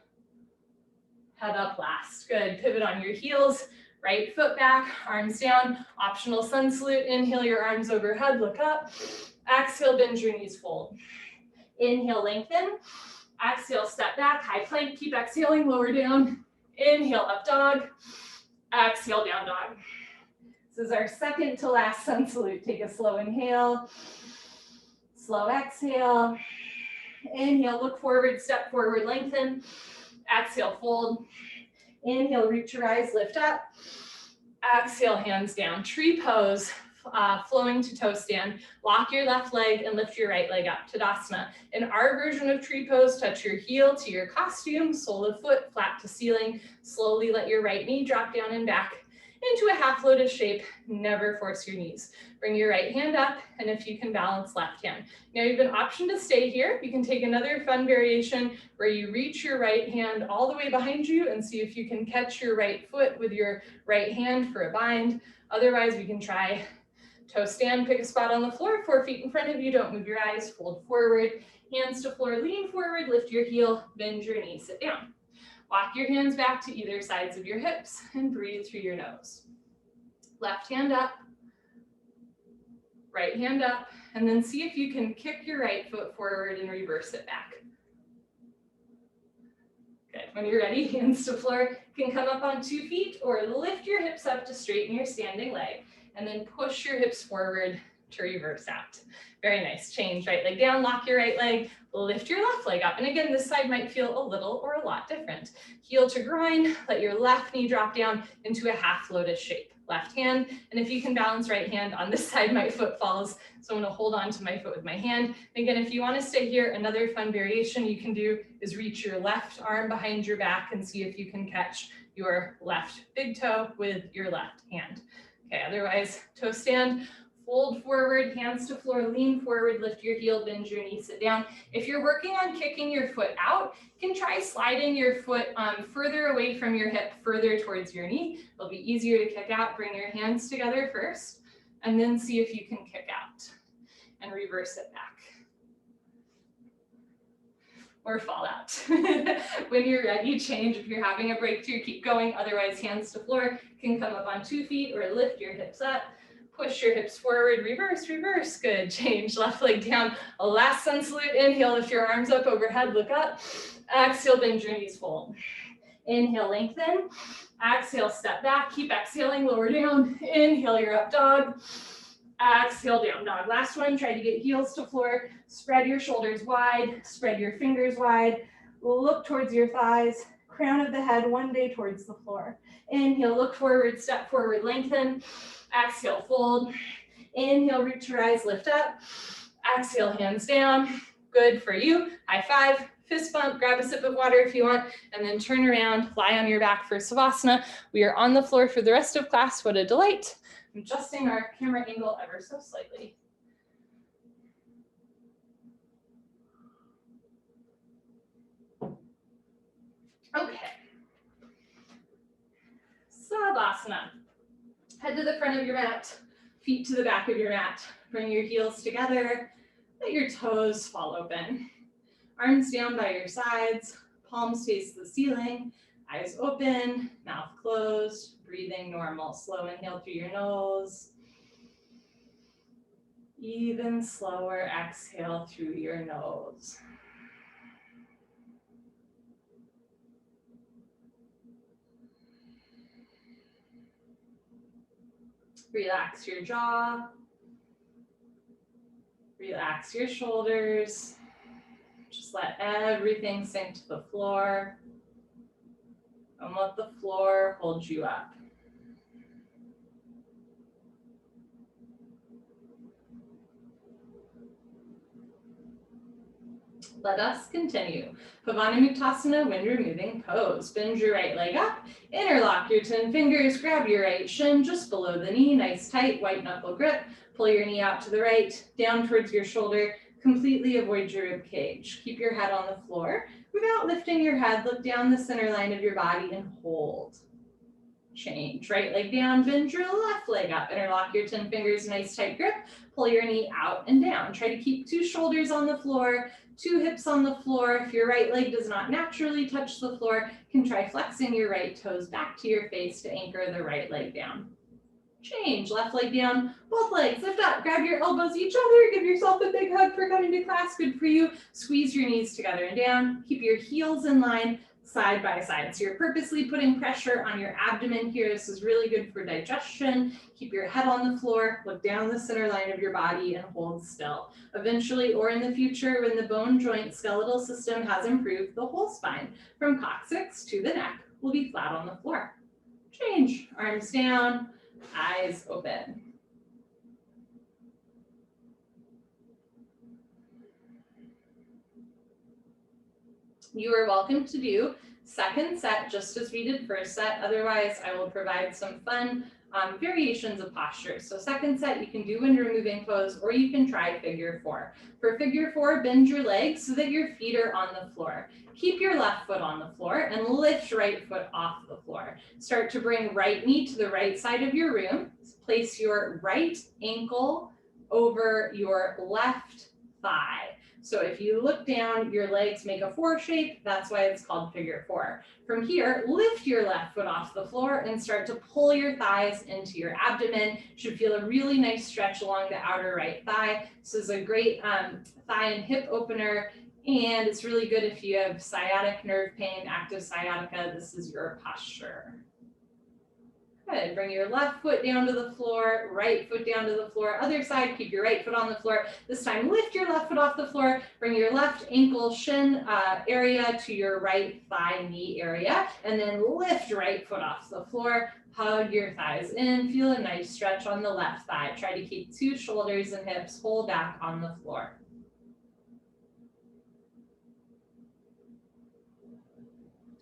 head up last. Good, pivot on your heels, right foot back, arms down, optional sun salute. Inhale your arms overhead, look up. Exhale, bend your knees, fold. Inhale, lengthen. Exhale, step back, high plank, keep exhaling, lower down. Inhale, up dog. Exhale, down dog. This is our second to last sun salute. Take a slow inhale, slow exhale. Inhale, look forward, step forward, lengthen. Exhale, fold. Inhale, reach your eyes, lift up. Exhale, hands down. Tree pose, flowing to toe stand. Lock your left leg and lift your right leg up. Tadasana. In our version of tree pose, touch your heel to your costume, sole of foot, flat to ceiling. Slowly let your right knee drop down and back into a half lotus shape. Never force your knees. Bring your right hand up, and if you can, balance left hand. Now you have an option to stay here. You can take another fun variation where you reach your right hand all the way behind you and see if you can catch your right foot with your right hand for a bind. Otherwise, we can try toe stand, pick a spot on the floor, 4 feet in front of you, don't move your eyes, fold forward, hands to floor, lean forward, lift your heel, bend your knee, sit down. Walk your hands back to either sides of your hips and breathe through your nose. Left hand up, right hand up, and then see if you can kick your right foot forward and reverse it back. Good. When you're ready, hands to floor. You can come up on 2 feet or lift your hips up to straighten your standing leg, and then push your hips forward to reverse out. Very nice. Change right leg down, lock your right leg, lift your left leg up. And again, this side might feel a little or a lot different. Heel to groin, let your left knee drop down into a half lotus shape. Left hand, and if you can balance right hand on this side, my foot falls. So I'm gonna hold on to my foot with my hand. And again, if you wanna stay here, another fun variation you can do is reach your left arm behind your back and see if you can catch your left big toe with your left hand. Okay, otherwise, toe stand, fold forward, hands to floor, lean forward, lift your heel, bend your knee, sit down. If you're working on kicking your foot out, you can try sliding your foot further away from your hip, further towards your knee. It'll be easier to kick out. Bring your hands together first, and then see if you can kick out and reverse it back. Or fall out. When you're ready, change. If you're having a breakthrough, keep going. Otherwise, hands to floor. You can come up on 2 feet or lift your hips up. Push your hips forward, reverse, reverse. Good. Change. Left leg down. A last sun salute. Inhale, lift your arms up overhead, look up. Exhale, bend your knees, fold. Inhale, lengthen. Exhale, step back. Keep exhaling, lower down. Inhale, you're up dog. Exhale, down dog. Last one, try to get heels to floor. Spread your shoulders wide, spread your fingers wide. Look towards your thighs, crown of the head one day towards the floor. Inhale, look forward, step forward, lengthen. Exhale, fold. Inhale, reach your eyes, lift up. Exhale, hands down. Good for you. High five, fist bump, grab a sip of water if you want, and then turn around, lie on your back for Savasana. We are on the floor for the rest of class. What a delight. I'm adjusting our camera angle ever so slightly. Okay. Savasana. Head to the front of your mat, feet to the back of your mat. Bring your heels together, let your toes fall open. Arms down by your sides, palms face the ceiling, eyes open, mouth closed, breathing normal. Slow inhale through your nose. Even slower exhale through your nose. Relax your jaw. Relax your shoulders. Just let everything sink to the floor. And let the floor hold you up. Let us continue. Pavona Mutasana, wind removing pose. Bend your right leg up, interlock your 10 fingers, grab your right shin just below the knee, nice tight white knuckle grip. Pull your knee out to the right, down towards your shoulder, completely avoid your rib cage. Keep your head on the floor. Without lifting your head, look down the center line of your body and hold. Change. Right leg down, bend your left leg up. Interlock your 10 fingers, nice tight grip. Pull your knee out and down. Try to keep 2 shoulders on the floor, 2 hips on the floor. If your right leg does not naturally touch the floor, you can try flexing your right toes back to your face to anchor the right leg down. Change, left leg down, both legs lift up, grab your elbows each other, give yourself a big hug for coming to class, good for you. Squeeze your knees together and down, keep your heels in line, side by side. So you're purposely putting pressure on your abdomen here. This is really good for digestion. Keep your head on the floor, look down the center line of your body and hold still. Eventually, or in the future, when the bone joint skeletal system has improved, the whole spine from coccyx to the neck will be flat on the floor. Change, arms down, eyes open. You are welcome to do second set just as we did first set. Otherwise, I will provide some fun variations of posture. So second set, you can do wind removing pose, or you can try figure 4. For figure 4, bend your legs so that your feet are on the floor. Keep your left foot on the floor and lift right foot off the floor. Start to bring right knee to the right side of your room. Place your right ankle over your left thigh. So if you look down, your legs make a 4 shape. That's why it's called figure 4. From here, lift your left foot off the floor and start to pull your thighs into your abdomen. Should feel a really nice stretch along the outer right thigh. This is a great thigh and hip opener. And it's really good if you have sciatic nerve pain, active sciatica. This is your posture. Good. Bring your left foot down to the floor, right foot down to the floor. Other side, keep your right foot on the floor. This time, lift your left foot off the floor. Bring your left ankle shin area to your right thigh knee area. And then lift right foot off the floor. Hug your thighs in. Feel a nice stretch on the left thigh. Try to keep 2 shoulders and hips whole back on the floor.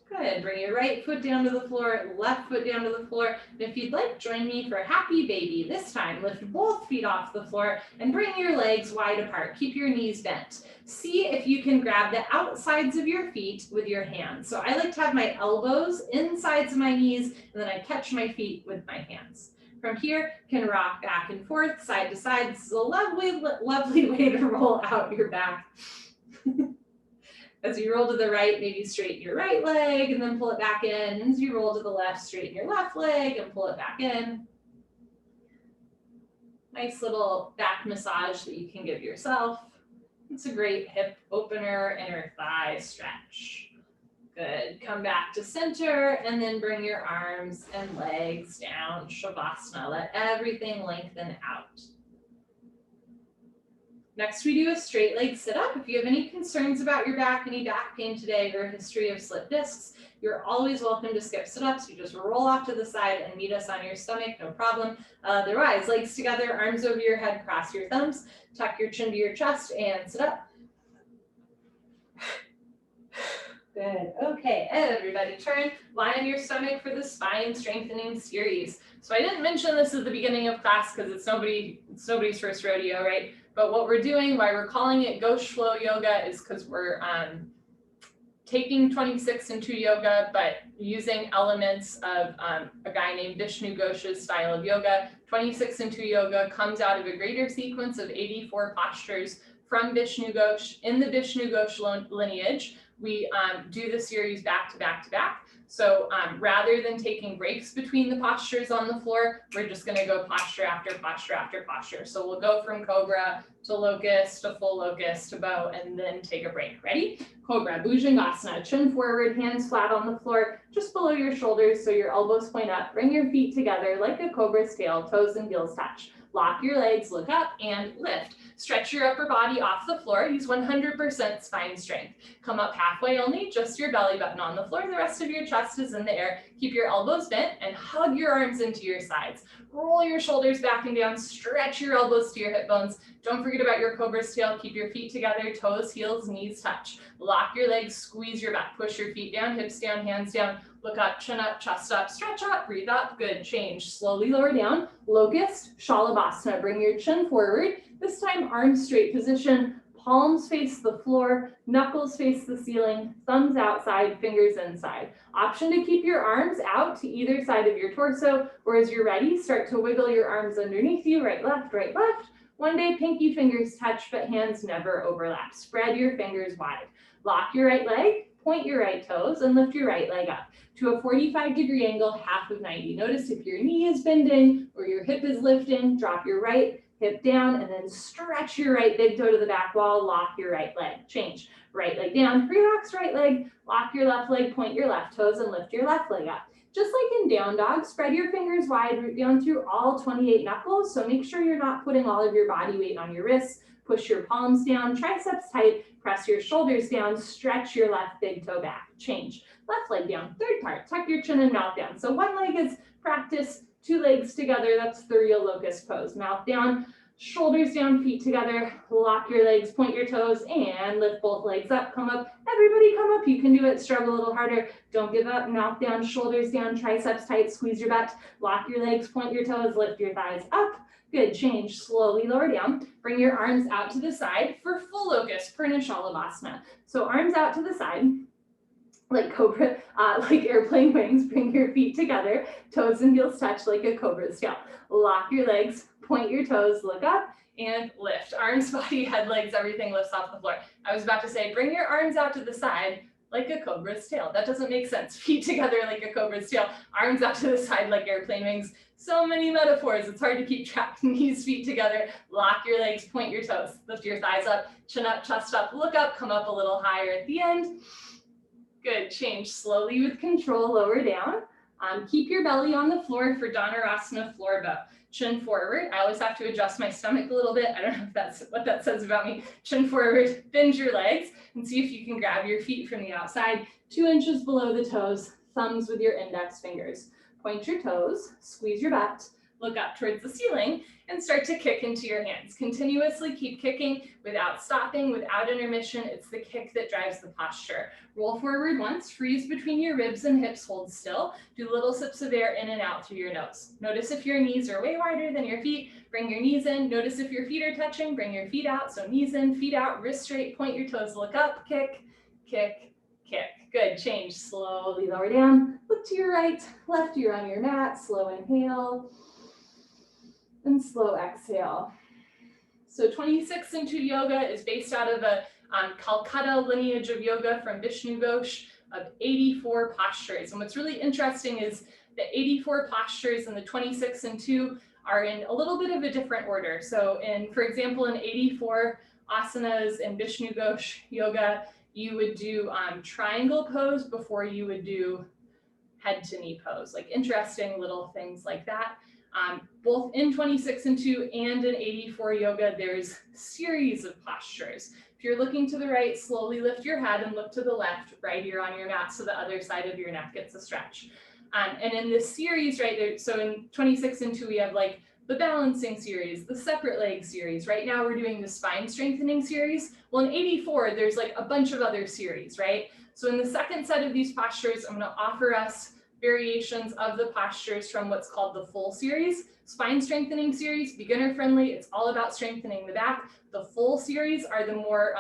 Good. Bring your right foot down to the floor, left foot down to the floor. And if you'd like, join me for happy baby. This time, lift both feet off the floor and bring your legs wide apart. Keep your knees bent. See if you can grab the outsides of your feet with your hands. So I like to have my elbows insides of my knees, and then I catch my feet with my hands. From here, can rock back and forth, side to side. This is a lovely, lovely way to roll out your back. As you roll to the right, maybe straighten your right leg and then pull it back in. As you roll to the left, straighten your left leg and pull it back in. Nice little back massage that you can give yourself. It's a great hip opener, inner thigh stretch. Good. Come back to center and then bring your arms and legs down. Savasana. Let everything lengthen out. Next, we do a straight leg sit-up. If you have any concerns about your back, any back pain today, or a history of slipped discs, you're always welcome to skip sit-ups. You just roll off to the side and meet us on your stomach, no problem. Otherwise, legs together, arms over your head, cross your thumbs, tuck your chin to your chest, and sit up. Good. Okay, everybody turn, lie on your stomach for the spine strengthening series. So I didn't mention this at the beginning of class because it's nobody's first rodeo, right? But what we're doing, why we're calling it Ghosh Flow Yoga, is because we're taking 26 into yoga, but using elements of a guy named Vishnu Ghosh's style of yoga. 26 into yoga comes out of a greater sequence of 84 postures from Vishnu Ghosh. In the Vishnu Ghosh lineage, we do the series back to back to back. So rather than taking breaks between the postures on the floor, we're just going to go posture after posture after posture. So we'll go from Cobra to Locust to full Locust to Bow and then take a break. Ready? Cobra Bhujangasana, chin forward, hands flat on the floor, just below your shoulders so your elbows point up. Bring your feet together like a cobra's tail, toes and heels touch. Lock your legs, look up, and lift. Stretch your upper body off the floor. Use 100% spine strength. Come up halfway only, just your belly button on the floor. The rest of your chest is in the air. Keep your elbows bent and hug your arms into your sides. Roll your shoulders back and down. Stretch your elbows to your hip bones. Don't forget about your cobra's tail. Keep your feet together, toes, heels, knees touch. Lock your legs, squeeze your back. Push your feet down, hips down, hands down. Look up, chin up, chest up, stretch up, breathe up. Good. Change. Slowly lower down. Locust, Shalabhasana. Bring your chin forward. This time, arms straight position. Palms face the floor, knuckles face the ceiling, thumbs outside, fingers inside. Option to keep your arms out to either side of your torso, or as you're ready, start to wiggle your arms underneath you, right, left, One day, pinky fingers touch, but hands never overlap. Spread your fingers wide. Lock your right leg, point your right toes, and lift your right leg up to a 45-degree angle, half of 90. Notice if your knee is bending or your hip is lifting, drop your right hip down, and then stretch your right big toe to the back wall, lock your right leg. Change. Right leg down, relax right leg, lock your left leg, point your left toes, and lift your left leg up. Just like in down dog, spread your fingers wide, root down through all 28 knuckles, so make sure you're not putting all of your body weight on your wrists. Push your palms down, triceps tight, press your shoulders down, stretch your left big toe back. Change. Left leg down, third part, tuck your chin and mouth down. So one leg is practice, two legs together, that's the real locust pose. Mouth down, shoulders down, feet together, lock your legs, point your toes, and lift both legs up, come up. Everybody come up, you can do it, struggle a little harder. Don't give up, mouth down, shoulders down, triceps tight, squeeze your butt, lock your legs, point your toes, lift your thighs up. Good, change, slowly lower down. Bring your arms out to the side for full locust, Pranayama. So arms out to the side, like cobra, like airplane wings. Bring your feet together, toes and heels touch like a cobra's tail. Lock your legs, point your toes, look up, and lift. Arms, body, head, legs, everything lifts off the floor. I was about to say, bring your arms out to the side like a cobra's tail. That doesn't make sense. Feet together like a cobra's tail, arms out to the side like airplane wings. So many metaphors, it's hard to keep track. Knees, feet together, lock your legs, point your toes, lift your thighs up, chin up, chest up, look up, come up a little higher at the end. Good, change slowly with control, lower down. Keep your belly on the floor for Dhanurasana floor bow. Chin forward. I always have to adjust my stomach a little bit. I don't know if that's what that says about me. Chin forward, bend your legs, and see if you can grab your feet from the outside, 2 inches below the toes, thumbs with your index fingers. Point your toes, squeeze your butt, look up towards the ceiling, and start to kick into your hands. Continuously keep kicking without stopping, without intermission. It's the kick that drives the posture. Roll forward once, freeze between your ribs and hips, hold still. Do little sips of air in and out through your nose. Notice if your knees are way wider than your feet, bring your knees in. Notice if your feet are touching, bring your feet out. So knees in, feet out, wrist straight, point your toes, look up, kick, kick, kick. Good, change, slowly lower down. Look to your right, left, you're on your mat. Slow inhale and slow exhale. So 26 and 2 yoga is based out of a Calcutta lineage of yoga from Vishnu Ghosh of 84 postures. And what's really interesting is the 84 postures and the 26 and 2 are in a little bit of a different order. So for example, in 84 asanas in Vishnu Ghosh yoga, you would do triangle pose before you would do head to knee pose, like interesting little things like that. Both in 26 and 2 and in 84 yoga, there's series of postures. If you're looking to the right, slowly lift your head and look to the left, right ear on your mat so the other side of your neck gets a stretch. And in this series right there, so in 26 and 2, we have like the balancing series, the separate leg series. Right now we're doing the spine strengthening series. Well, in 84, there's like a bunch of other series, right? So in the second set of these postures, I'm gonna offer us variations of the postures from what's called the full series. Spine strengthening series, beginner friendly, it's all about strengthening the back. The full series are the more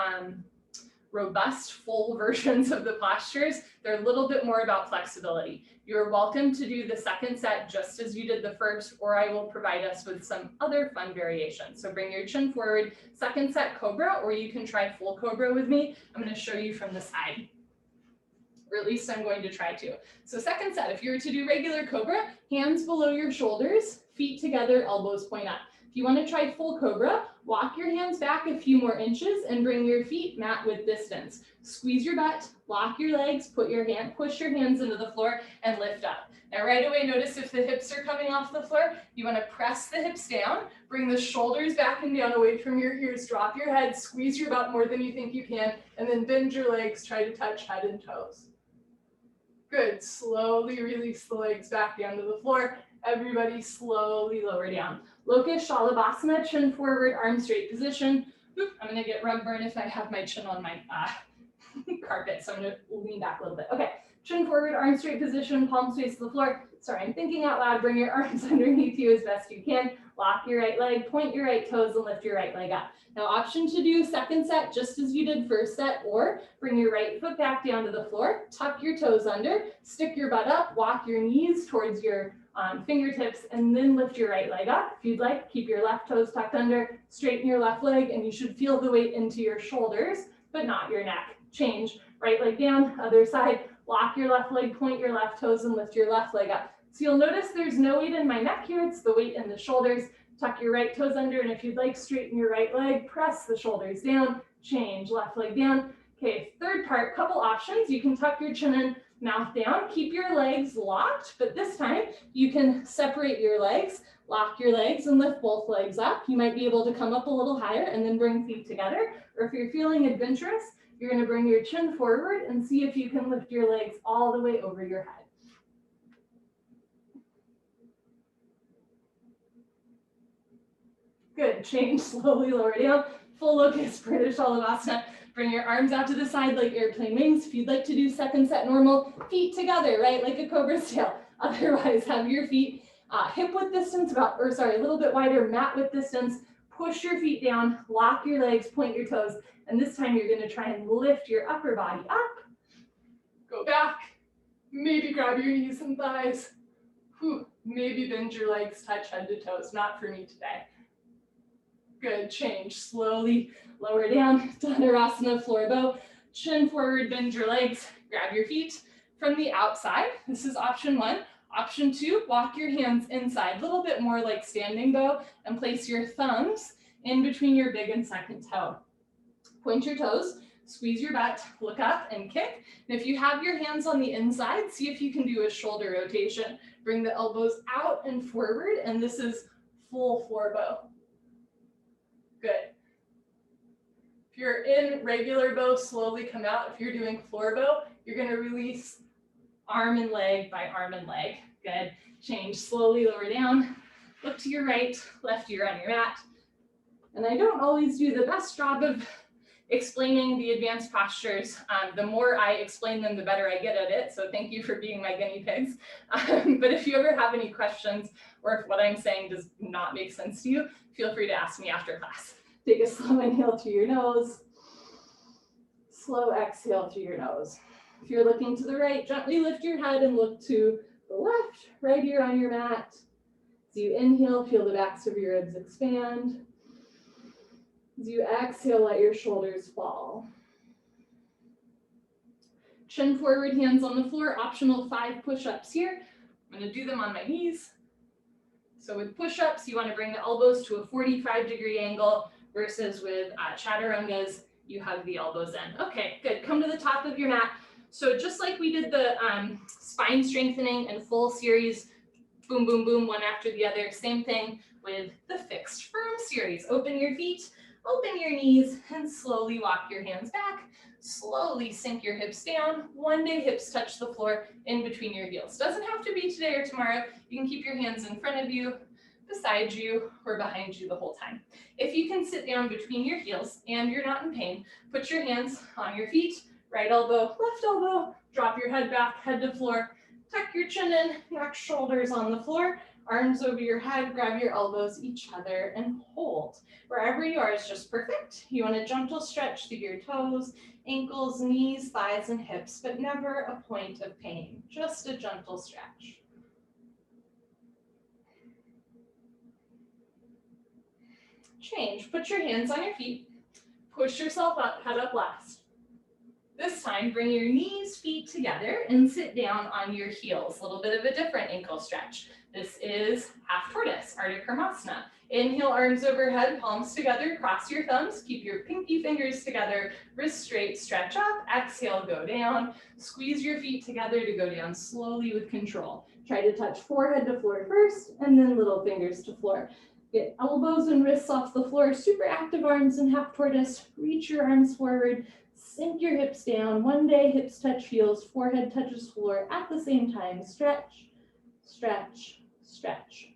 robust, full versions of the postures. They're a little bit more about flexibility. You're welcome to do the second set just as you did the first, or I will provide us with some other fun variations. So bring your chin forward, second set Cobra, or you can try full Cobra with me. I'm going to show you from the side, or at least I'm going to try to. So second set, if you were to do regular Cobra, hands below your shoulders, feet together, elbows point up. If you want to try full Cobra, walk your hands back a few more inches and bring your feet mat width distance. Squeeze your butt, lock your legs, push your hands into the floor and lift up. Now right away, notice if the hips are coming off the floor, you want to press the hips down, bring the shoulders back and down away from your ears, drop your head, squeeze your butt more than you think you can, and then bend your legs, try to touch head and toes. Good, slowly release the legs back down to the floor. Everybody slowly lower down. Lotus Shalabhasana, chin forward, arm straight position. I'm gonna get rug burn if I have my chin on my carpet, so I'm gonna lean back a little bit. Okay, chin forward, arm straight position, palms face to the floor. Sorry, I'm thinking out loud. Bring your arms underneath you as best you can. Lock your right leg, point your right toes, and lift your right leg up. Now, option to do second set just as you did first set, or bring your right foot back down to the floor, tuck your toes under, stick your butt up, walk your knees towards your on fingertips, and then lift your right leg up. If you'd like, keep your left toes tucked under, straighten your left leg, and you should feel the weight into your shoulders, but not your neck. Change, right leg down, other side, lock your left leg, point your left toes, and lift your left leg up. So you'll notice there's no weight in my neck here, it's the weight in the shoulders. Tuck your right toes under, and if you'd like, straighten your right leg, press the shoulders down, change, left leg down. Okay, third part, couple options. You can tuck your chin in, mouth down, keep your legs locked, but this time you can separate your legs, lock your legs, and lift both legs up. You might be able to come up a little higher and then bring feet together, or if you're feeling adventurous, you're gonna bring your chin forward and see if you can lift your legs all the way over your head. Good, change, slowly lower down, full locust, British Savasana. Bring your arms out to the side like airplane wings. If you'd like to do second set normal, feet together, right, like a cobra's tail. Otherwise, have your feet hip width distance, a little bit wider, mat width distance. Push your feet down, lock your legs, point your toes, and this time you're gonna try and lift your upper body up. Go back, maybe grab your knees and thighs. Maybe bend your legs, touch head to toes, not for me today. Good, change, slowly lower down, Dhanurasana, floor bow, chin forward, bend your legs, grab your feet from the outside. This is option one. Option two, walk your hands inside, a little bit more like standing bow, and place your thumbs in between your big and second toe. Point your toes, squeeze your butt, look up and kick. And if you have your hands on the inside, see if you can do a shoulder rotation. Bring the elbows out and forward, and this is full floor bow. Good. If you're in regular bow, slowly come out. If you're doing floor bow, you're going to release arm and leg by arm and leg. Good. Change, slowly lower down. Look to your right, left ear on your mat. And I don't always do the best job of explaining the advanced postures. The more I explain them, the better I get at it. So thank you for being my guinea pigs. But if you ever have any questions, or if what I'm saying does not make sense to you, feel free to ask me after class. Take a slow inhale through your nose. Slow exhale through your nose. If you're looking to the right, gently lift your head and look to the left, right ear on your mat. As you inhale, feel the backs of your ribs expand. As you exhale, let your shoulders fall. Chin forward, hands on the floor, optional 5 push-ups here. I'm going to do them on my knees. So with push-ups, you want to bring the elbows to a 45-degree angle versus with chaturangas, you hug the elbows in. Okay, good. Come to the top of your mat. So just like we did the spine strengthening and full series, boom, boom, boom, one after the other, same thing with the fixed firm series. Open your feet, open your knees, and slowly walk your hands back. Slowly sink your hips down. One day hips touch the floor in between your heels. Doesn't have to be today or tomorrow. You can keep your hands in front of you, beside you, or behind you the whole time. If you can sit down between your heels and you're not in pain, put your hands on your feet, right elbow, left elbow, drop your head back, head to floor, tuck your chin in, neck, shoulders on the floor, arms over your head, grab your elbows each other and hold. Wherever you are is just perfect. You want a gentle stretch through your toes, ankles, knees, thighs, and hips, but never a point of pain, just a gentle stretch. Change, put your hands on your feet, push yourself up, head up last. This time, bring your knees, feet together and sit down on your heels. A little bit of a different ankle stretch. This is half tortoise, Articharmasana. Inhale, arms overhead, palms together, cross your thumbs, keep your pinky fingers together, wrists straight, stretch up, exhale, go down, squeeze your feet together to go down slowly with control. Try to touch forehead to floor first, and then little fingers to floor. Get elbows and wrists off the floor, super active arms in half tortoise, reach your arms forward, sink your hips down. One day hips touch heels, forehead touches floor at the same time. Stretch, stretch, stretch.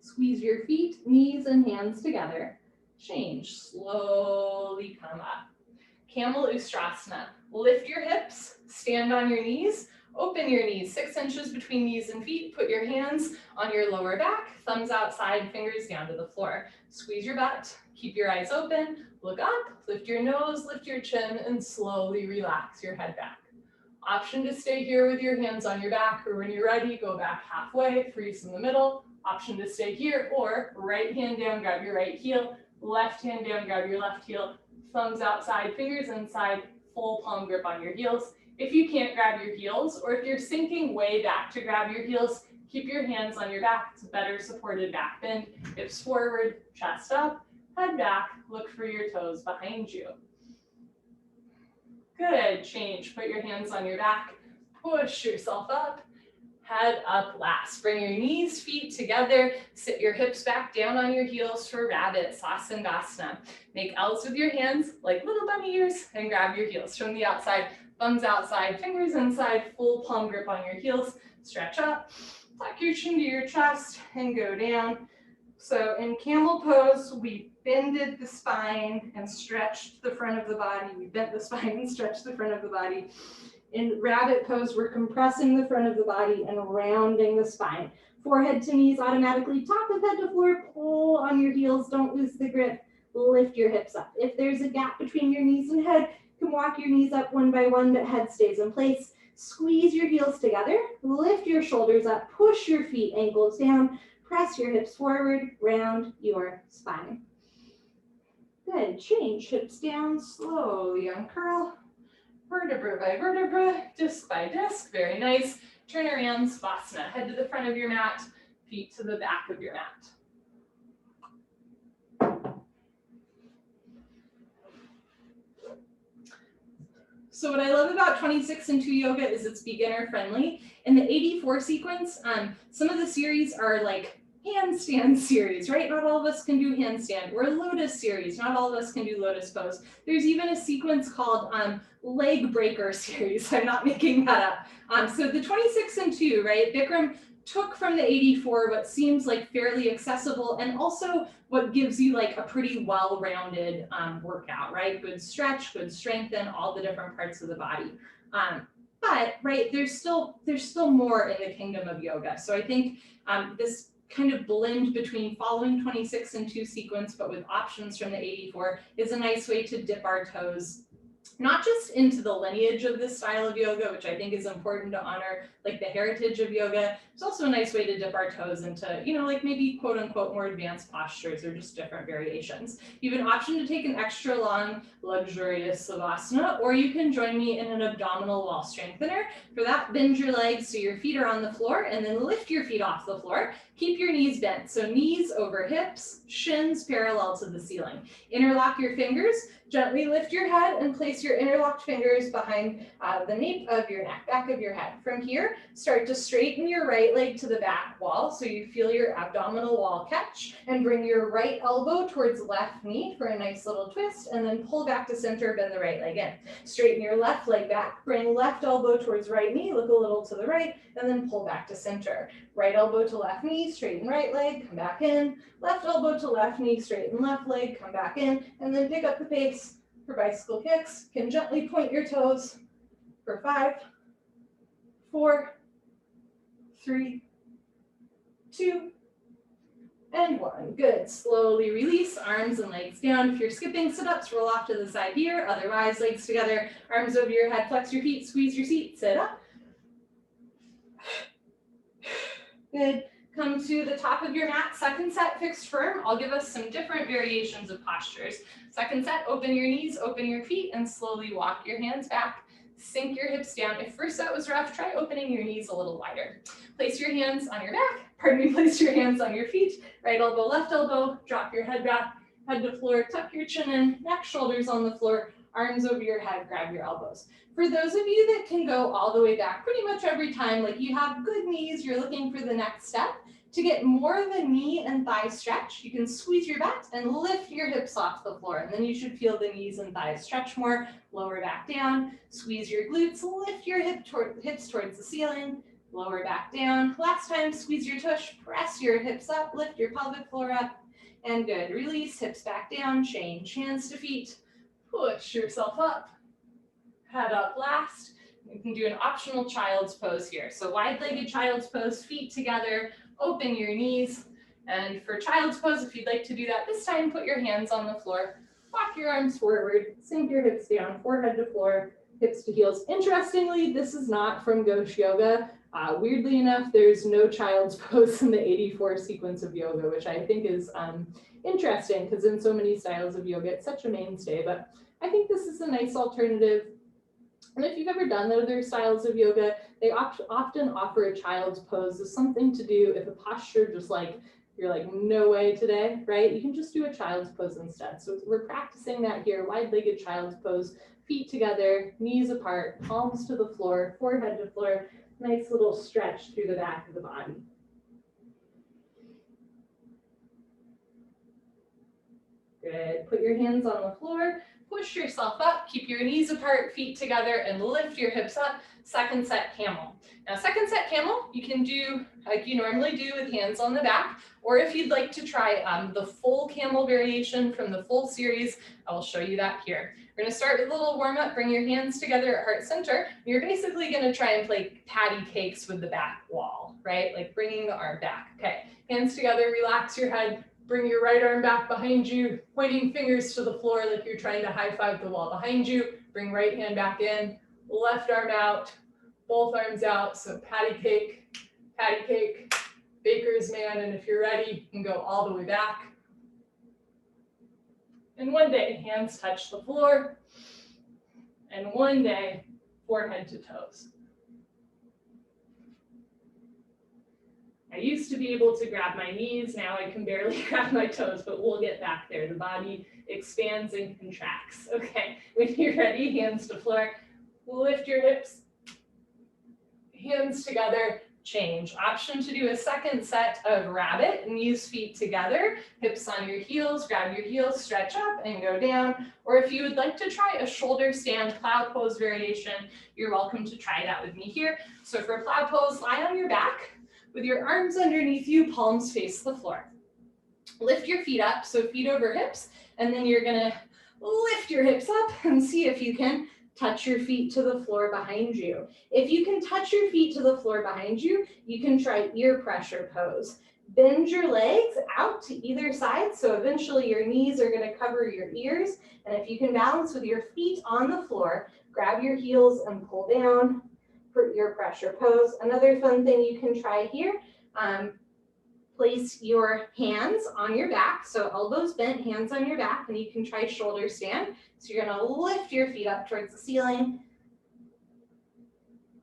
Squeeze your feet, knees, and hands together. Change, slowly come up. Camel Ustrasana. Lift your hips, stand on your knees, open your knees, 6 inches between knees and feet. Put your hands on your lower back, thumbs outside, fingers down to the floor. Squeeze your butt, keep your eyes open, look up, lift your nose, lift your chin, and slowly relax your head back. Option to stay here with your hands on your back, or when you're ready, go back halfway, freeze in the middle. Option to stay here, or right hand down, grab your right heel, left hand down, grab your left heel, thumbs outside, fingers inside, full palm grip on your heels. If you can't grab your heels, or if you're sinking way back to grab your heels, keep your hands on your back. It's a better supported back bend. Hips forward, chest up, head back, look for your toes behind you. Good, change, put your hands on your back, push yourself up, head up last. Bring your knees, feet together, sit your hips back down on your heels for rabbit, Sasangasana. Make L's with your hands like little bunny ears and grab your heels from the outside, thumbs outside, fingers inside, full palm grip on your heels, stretch up, tuck your chin to your chest and go down. So in camel pose, we bended the spine and stretched the front of the body. We bent the spine and stretched the front of the body. In rabbit pose, we're compressing the front of the body and rounding the spine. Forehead to knees automatically, top of head to floor, pull on your heels, don't lose the grip, lift your hips up. If there's a gap between your knees and head, you can walk your knees up one by one, but head stays in place. Squeeze your heels together, lift your shoulders up, push your feet, ankles down, press your hips forward, round your spine. Good, change, hips down, slowly uncurl, vertebra by vertebra, disc by disc, very nice. Turn around, Savasana, head to the front of your mat, feet to the back of your mat. So what I love about 26 and 2 yoga is it's beginner friendly. In the 84 sequence, some of the series are like handstand series, right? Not all of us can do handstand. Or Lotus series, not all of us can do Lotus Pose. There's even a sequence called leg breaker series. I'm not making that up. So the 26 and 2, right? Bikram took from the 84 what seems like fairly accessible and also what gives you like a pretty well-rounded workout, right? Good stretch, good strengthen, all the different parts of the body. But right, there's still more in the kingdom of yoga. So I think this kind of blend between following 26 and 2 sequence, but with options from the 84 is a nice way to dip our toes, not just into the lineage of this style of yoga, which I think is important to honor, like the heritage of yoga. It's also a nice way to dip our toes into, you know, like maybe quote unquote more advanced postures or just different variations. You have an option to take an extra long, luxurious Savasana, or you can join me in an abdominal wall strengthener. For that, bend your legs so your feet are on the floor and then lift your feet off the floor. Keep your knees bent. So knees over hips, shins parallel to the ceiling. Interlock your fingers. Gently lift your head and place your interlocked fingers behind the nape of your neck, back of your head. From here, start to straighten your right leg to the back wall so you feel your abdominal wall catch, and bring your right elbow towards left knee for a nice little twist, and then pull back to center, bend the right leg in. Straighten your left leg back, bring left elbow towards right knee, look a little to the right, and then pull back to center. Right elbow to left knee, straighten right leg, come back in. Left elbow to left knee, straighten left leg, come back in, and then pick up the pace for bicycle kicks. You can gently point your toes for 5, 4, 3, 2, and 1. Good. Slowly release, arms and legs down. If you're skipping sit-ups, roll off to the side here. Otherwise, legs together, arms over your head, flex your feet, squeeze your seat, sit up. Good. Come to the top of your mat, second set, fixed firm. I'll give us some different variations of postures. Second set, open your knees, open your feet, and slowly walk your hands back. Sink your hips down. If first set was rough, try opening your knees a little wider. Place your hands on your back, place your hands on your feet. Right elbow, left elbow, drop your head back, head to floor, tuck your chin in, neck, shoulders on the floor, arms over your head, grab your elbows. For those of you that can go all the way back pretty much every time, like you have good knees, you're looking for the next step, to get more of a knee and thigh stretch, you can squeeze your butt and lift your hips off the floor. And then you should feel the knees and thighs stretch more. Lower back down, squeeze your glutes, lift your hips towards the ceiling, lower back down. Last time, squeeze your tush, press your hips up, lift your pelvic floor up, and good. Release, hips back down, change hands to feet, push yourself up, head up last. You can do an optional child's pose here. So wide-legged child's pose, feet together, open your knees. And for child's pose, if you'd like to do that this time, put your hands on the floor, walk your arms forward, sink your hips down, forehead to floor, hips to heels. Interestingly, this is not from Ghosh Yoga. Weirdly enough, there's no child's pose in the 84 sequence of yoga, which I think is interesting because in so many styles of yoga, it's such a mainstay, but I think this is a nice alternative. And if you've ever done other styles of yoga, they often offer a child's pose as something to do if a posture just like, you're like, no way today, right? You can just do a child's pose instead. So we're practicing that here, wide-legged child's pose, feet together, knees apart, palms to the floor, forehead to floor, nice little stretch through the back of the body. Good, put your hands on the floor, push yourself up, keep your knees apart, feet together, and lift your hips up. Second set camel. Now second set camel, you can do like you normally do with hands on the back, or if you'd like to try the full camel variation from the full series, I will show you that here. We're gonna start with a little warm up, bring your hands together at heart center. You're basically gonna try and play patty cakes with the back wall, right? Like bringing the arm back. Okay, hands together, relax your head. Bring your right arm back behind you, pointing fingers to the floor like you're trying to high five the wall behind you. Bring right hand back in, left arm out, both arms out. So patty cake, baker's man. And if you're ready, you can go all the way back. And one day, hands touch the floor. And one day, forehead to toes. I used to be able to grab my knees, now I can barely grab my toes, but we'll get back there. The body expands and contracts. Okay, when you're ready, hands to floor, lift your hips, hands together, change. Option to do a second set of rabbit, knees, feet together, hips on your heels, grab your heels, stretch up and go down. Or if you would like to try a shoulder stand plow pose variation, you're welcome to try that with me here. So for plow pose, lie on your back, with your arms underneath you, palms face the floor. Lift your feet up, so feet over hips, and then you're gonna lift your hips up and see if you can touch your feet to the floor behind you. If you can touch your feet to the floor behind you, you can try ear pressure pose. Bend your legs out to either side, so eventually your knees are gonna cover your ears, and if you can balance with your feet on the floor, grab your heels and pull down. For ear pressure pose. Another fun thing you can try here, place your hands on your back, so elbows bent, hands on your back, and you can try shoulder stand. So you're gonna lift your feet up towards the ceiling,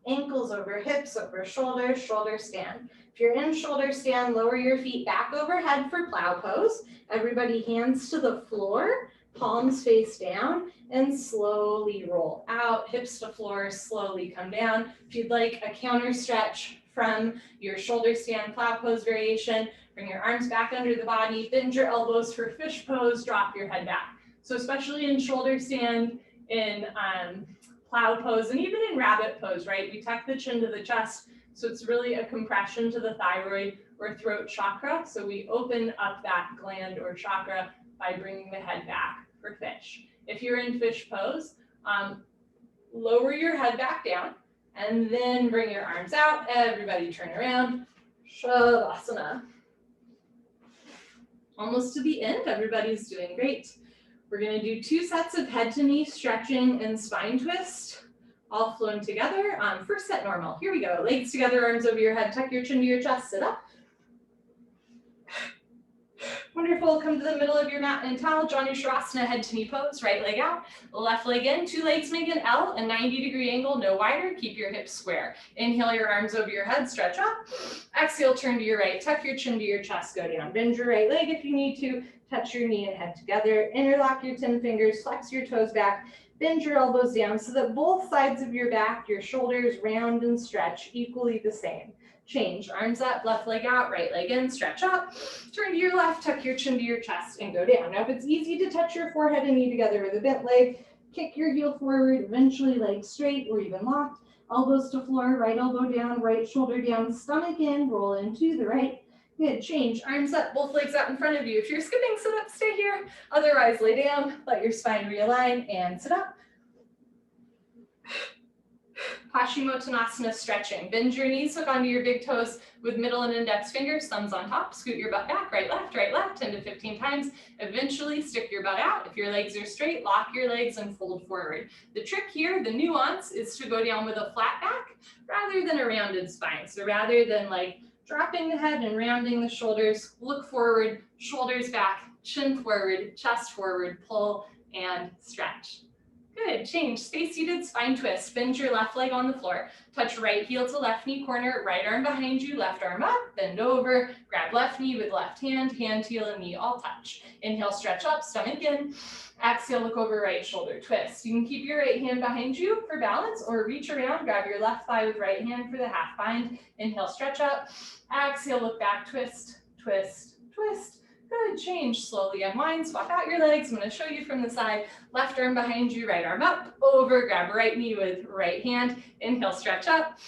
ankles over hips, over shoulders, shoulder stand. If you're in shoulder stand, lower your feet back overhead for plow pose. Everybody hands to the floor, palms face down, and slowly roll out, hips to floor, slowly come down. If you'd like a counter stretch from your shoulder stand plow pose variation, bring your arms back under the body, bend your elbows for fish pose, drop your head back. So especially in shoulder stand, in plow pose, and even in rabbit pose, right? We tuck the chin to the chest, so it's really a compression to the thyroid or throat chakra. So we open up that gland or chakra by bringing the head back for fish. If you're in fish pose, lower your head back down and then bring your arms out. Everybody turn around. Shavasana. Almost to the end, everybody's doing great. We're gonna do 2 sets of head to knee stretching and spine twist, all flowing together. First set normal, here we go. Legs together, arms over your head, tuck your chin to your chest, sit up. Wonderful, come to the middle of your mat and towel, join your Sharasana head to knee pose, right leg out, left leg in, 2 legs make an L, a 90-degree angle, no wider, keep your hips square. Inhale your arms over your head, stretch up. Exhale, turn to your right, tuck your chin to your chest, go down. Bend your right leg if you need to, touch your knee and head together, interlock your 10 fingers, flex your toes back, bend your elbows down so that both sides of your back, your shoulders round and stretch equally the same. Change, arms up, left leg out, right leg in, stretch up, turn to your left, tuck your chin to your chest and go down. Now if it's easy to touch your forehead and knee together with a bent leg, kick your heel forward, eventually legs straight or even locked, elbows to floor, right elbow down, right shoulder down, stomach in, roll into the right. Good, change, arms up, both legs out in front of you. If you're skipping, sit up, stay here. Otherwise, lay down, let your spine realign and sit up. Hashimotonasana Stretching. Bend your knees, hook onto your big toes with middle and index fingers, thumbs on top, scoot your butt back, right, left, 10 to 15 times. Eventually stick your butt out. If your legs are straight, lock your legs and fold forward. The trick here, the nuance, is to go down with a flat back rather than a rounded spine. So rather than like dropping the head and rounding the shoulders, look forward, shoulders back, chin forward, chest forward, pull and stretch. Good, change, stay seated, spine twist. Bend your left leg on the floor. Touch right heel to left knee corner, right arm behind you, left arm up, bend over, grab left knee with left hand, heel and knee all touch. Inhale, stretch up, stomach in. Exhale, look over right shoulder, twist. You can keep your right hand behind you for balance or reach around, grab your left thigh with right hand for the half bind. Inhale, stretch up. Exhale, look back, twist, twist, twist. Good, change, slowly unwind, swap out your legs. I'm gonna show you from the side. Left arm behind you, right arm up, over, grab right knee with right hand. Inhale, stretch up.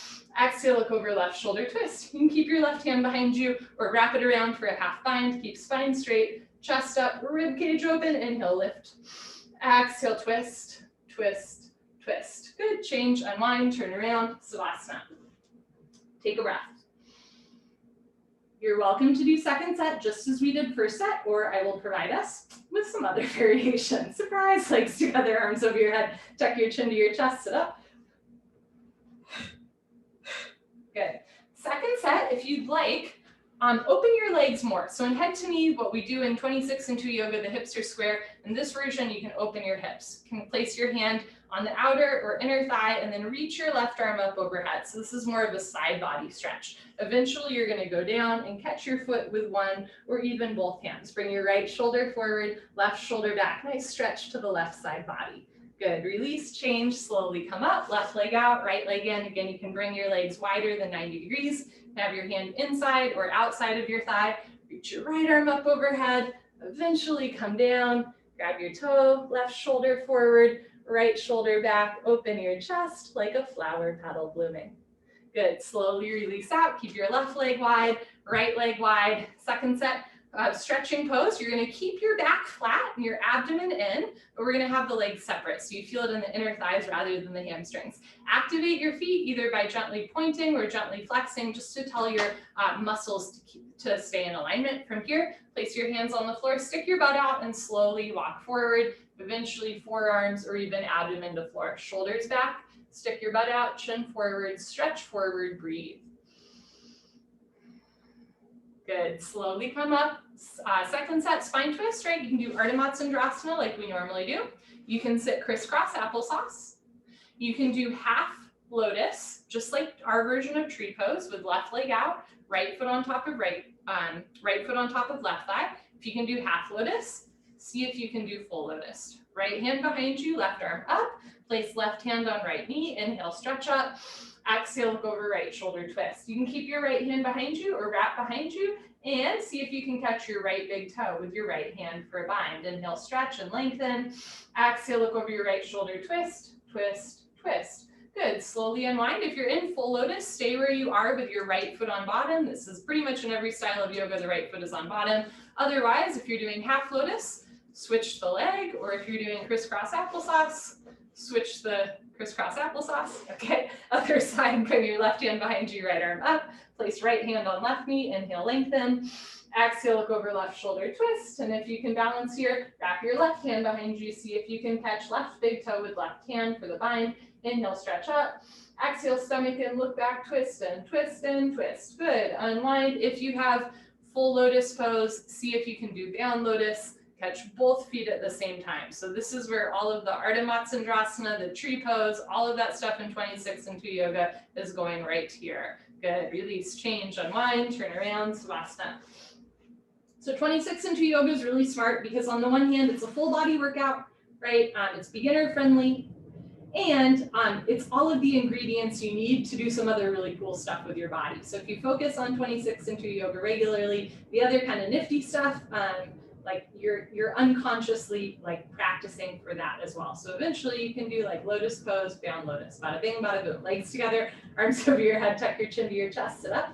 Exhale, look over left shoulder, twist. You can keep your left hand behind you or wrap it around for a half bind. Keep spine straight, chest up, rib cage open. Inhale, lift. Exhale, twist, twist, twist. Good, change, unwind, turn around, Savasana. Take a breath. You're welcome to do second set just as we did first set, or I will provide us with some other variations. Surprise, legs together, arms over your head, tuck your chin to your chest, sit up. Good. Second set, if you'd like, open your legs more. So in head to knee, what we do in 26 and 2 yoga, the hips are square. In this version, you can open your hips. You can place your hand on the outer or inner thigh and then reach your left arm up overhead. So this is more of a side body stretch. Eventually, you're going to go down and catch your foot with one or even both hands. Bring your right shoulder forward, left shoulder back. Nice stretch to the left side body. Good, release, change, slowly come up, left leg out, right leg in. Again, you can bring your legs wider than 90 degrees. Have your hand inside or outside of your thigh. Reach your right arm up overhead. Eventually come down, grab your toe, left shoulder forward, right shoulder back, open your chest like a flower petal blooming. Good, slowly release out, keep your left leg wide, right leg wide. Second set, stretching pose. You're gonna keep your back flat and your abdomen in, but we're gonna have the legs separate. So you feel it in the inner thighs rather than the hamstrings. Activate your feet either by gently pointing or gently flexing just to tell your muscles to stay in alignment. From here, place your hands on the floor, stick your butt out and slowly walk forward. Eventually forearms or even abdomen to floor. Shoulders back, stick your butt out, chin forward, stretch forward, breathe. Good, slowly come up. Second set, spine twist, right? You can do Articharmasana like we normally do. You can sit crisscross applesauce. You can do half lotus, just like our version of tree pose with left leg out, right foot on top of right foot on top of left thigh. If you can do half lotus, see if you can do full lotus. Right hand behind you, left arm up, place left hand on right knee, inhale, stretch up. Exhale, look over right shoulder twist. You can keep your right hand behind you or wrap behind you and see if you can catch your right big toe with your right hand for a bind. Inhale, stretch and lengthen. Exhale, look over your right shoulder, twist, twist, twist. Good, slowly unwind. If you're in full lotus, stay where you are with your right foot on bottom. This is pretty much in every style of yoga, the right foot is on bottom. Otherwise, if you're doing half lotus, switch the leg, or if you're doing crisscross applesauce, switch the crisscross applesauce. Okay, other side, bring your left hand behind you, right arm up, place right hand on left knee, inhale, lengthen. Exhale, look over left shoulder, twist. And if you can balance here, wrap your left hand behind you, see if you can catch left big toe with left hand for the bind. Inhale, stretch up. Exhale, stomach in, look back, twist and twist and twist. Good, unwind. If you have full lotus pose, see if you can do down lotus. Catch both feet at the same time. So this is where all of the Articharmasana, the tree pose, all of that stuff in 26 and 2 yoga is going right here. Good, release, change, unwind, turn around, Savasana. So 26 and 2 yoga is really smart because on the one hand, it's a full body workout, right? It's beginner friendly, and it's all of the ingredients you need to do some other really cool stuff with your body. So if you focus on 26 and 2 yoga regularly, the other kind of nifty stuff, like you're unconsciously like practicing for that as well. So eventually you can do like lotus pose, down lotus, bada bing, bada boom, legs together, arms over your head, tuck your chin to your chest, sit up.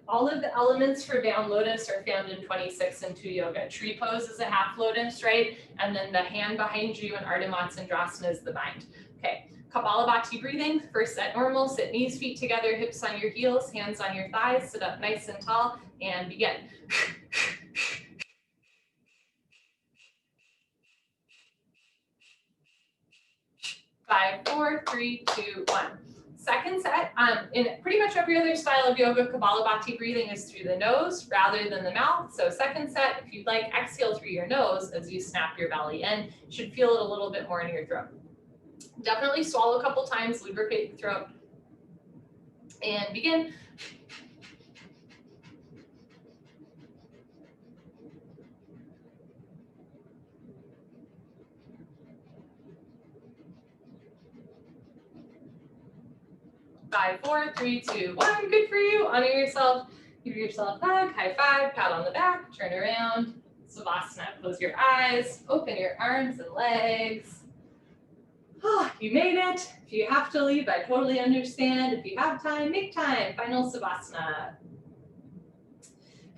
All of the elements for down lotus are found in 26 and 2 yoga. Tree pose is a half lotus, right? And then the hand behind you and Articharmasana is the bind. Okay, Kapalabhati breathing. First set normal, sit knees, feet together, hips on your heels, hands on your thighs, sit up nice and tall, and begin. 5, 4, 3, 2, 1. Second set, in pretty much every other style of yoga, Kapalabhati breathing is through the nose rather than the mouth. So second set, if you'd like, exhale through your nose as you snap your belly in. You should feel it a little bit more in your throat. Definitely swallow a couple times, lubricate the throat, and begin. 5, 4, 3, 2, 1. Good for you. Honor yourself. Give yourself a hug, high five, pat on the back, turn around. Savasana. Close your eyes, open your arms and legs. Oh, you made it. If you have to leave, I totally understand. If you have time, make time. Final Savasana.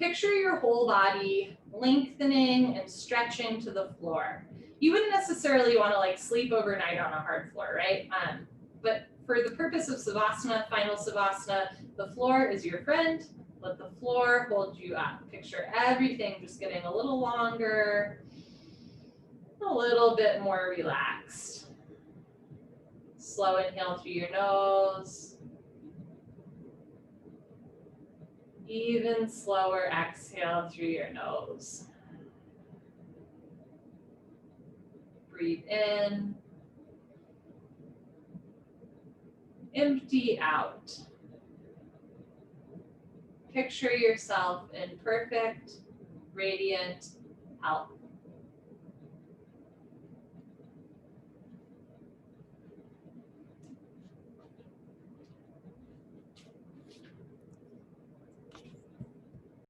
Picture your whole body lengthening and stretching to the floor. You wouldn't necessarily want to like sleep overnight on a hard floor, right? But for the purpose of Savasana, final Savasana, the floor is your friend. Let the floor hold you up. Picture everything just getting a little longer, a little bit more relaxed. Slow inhale through your nose. Even slower exhale through your nose. Breathe in. Empty out. Picture yourself in perfect, radiant health.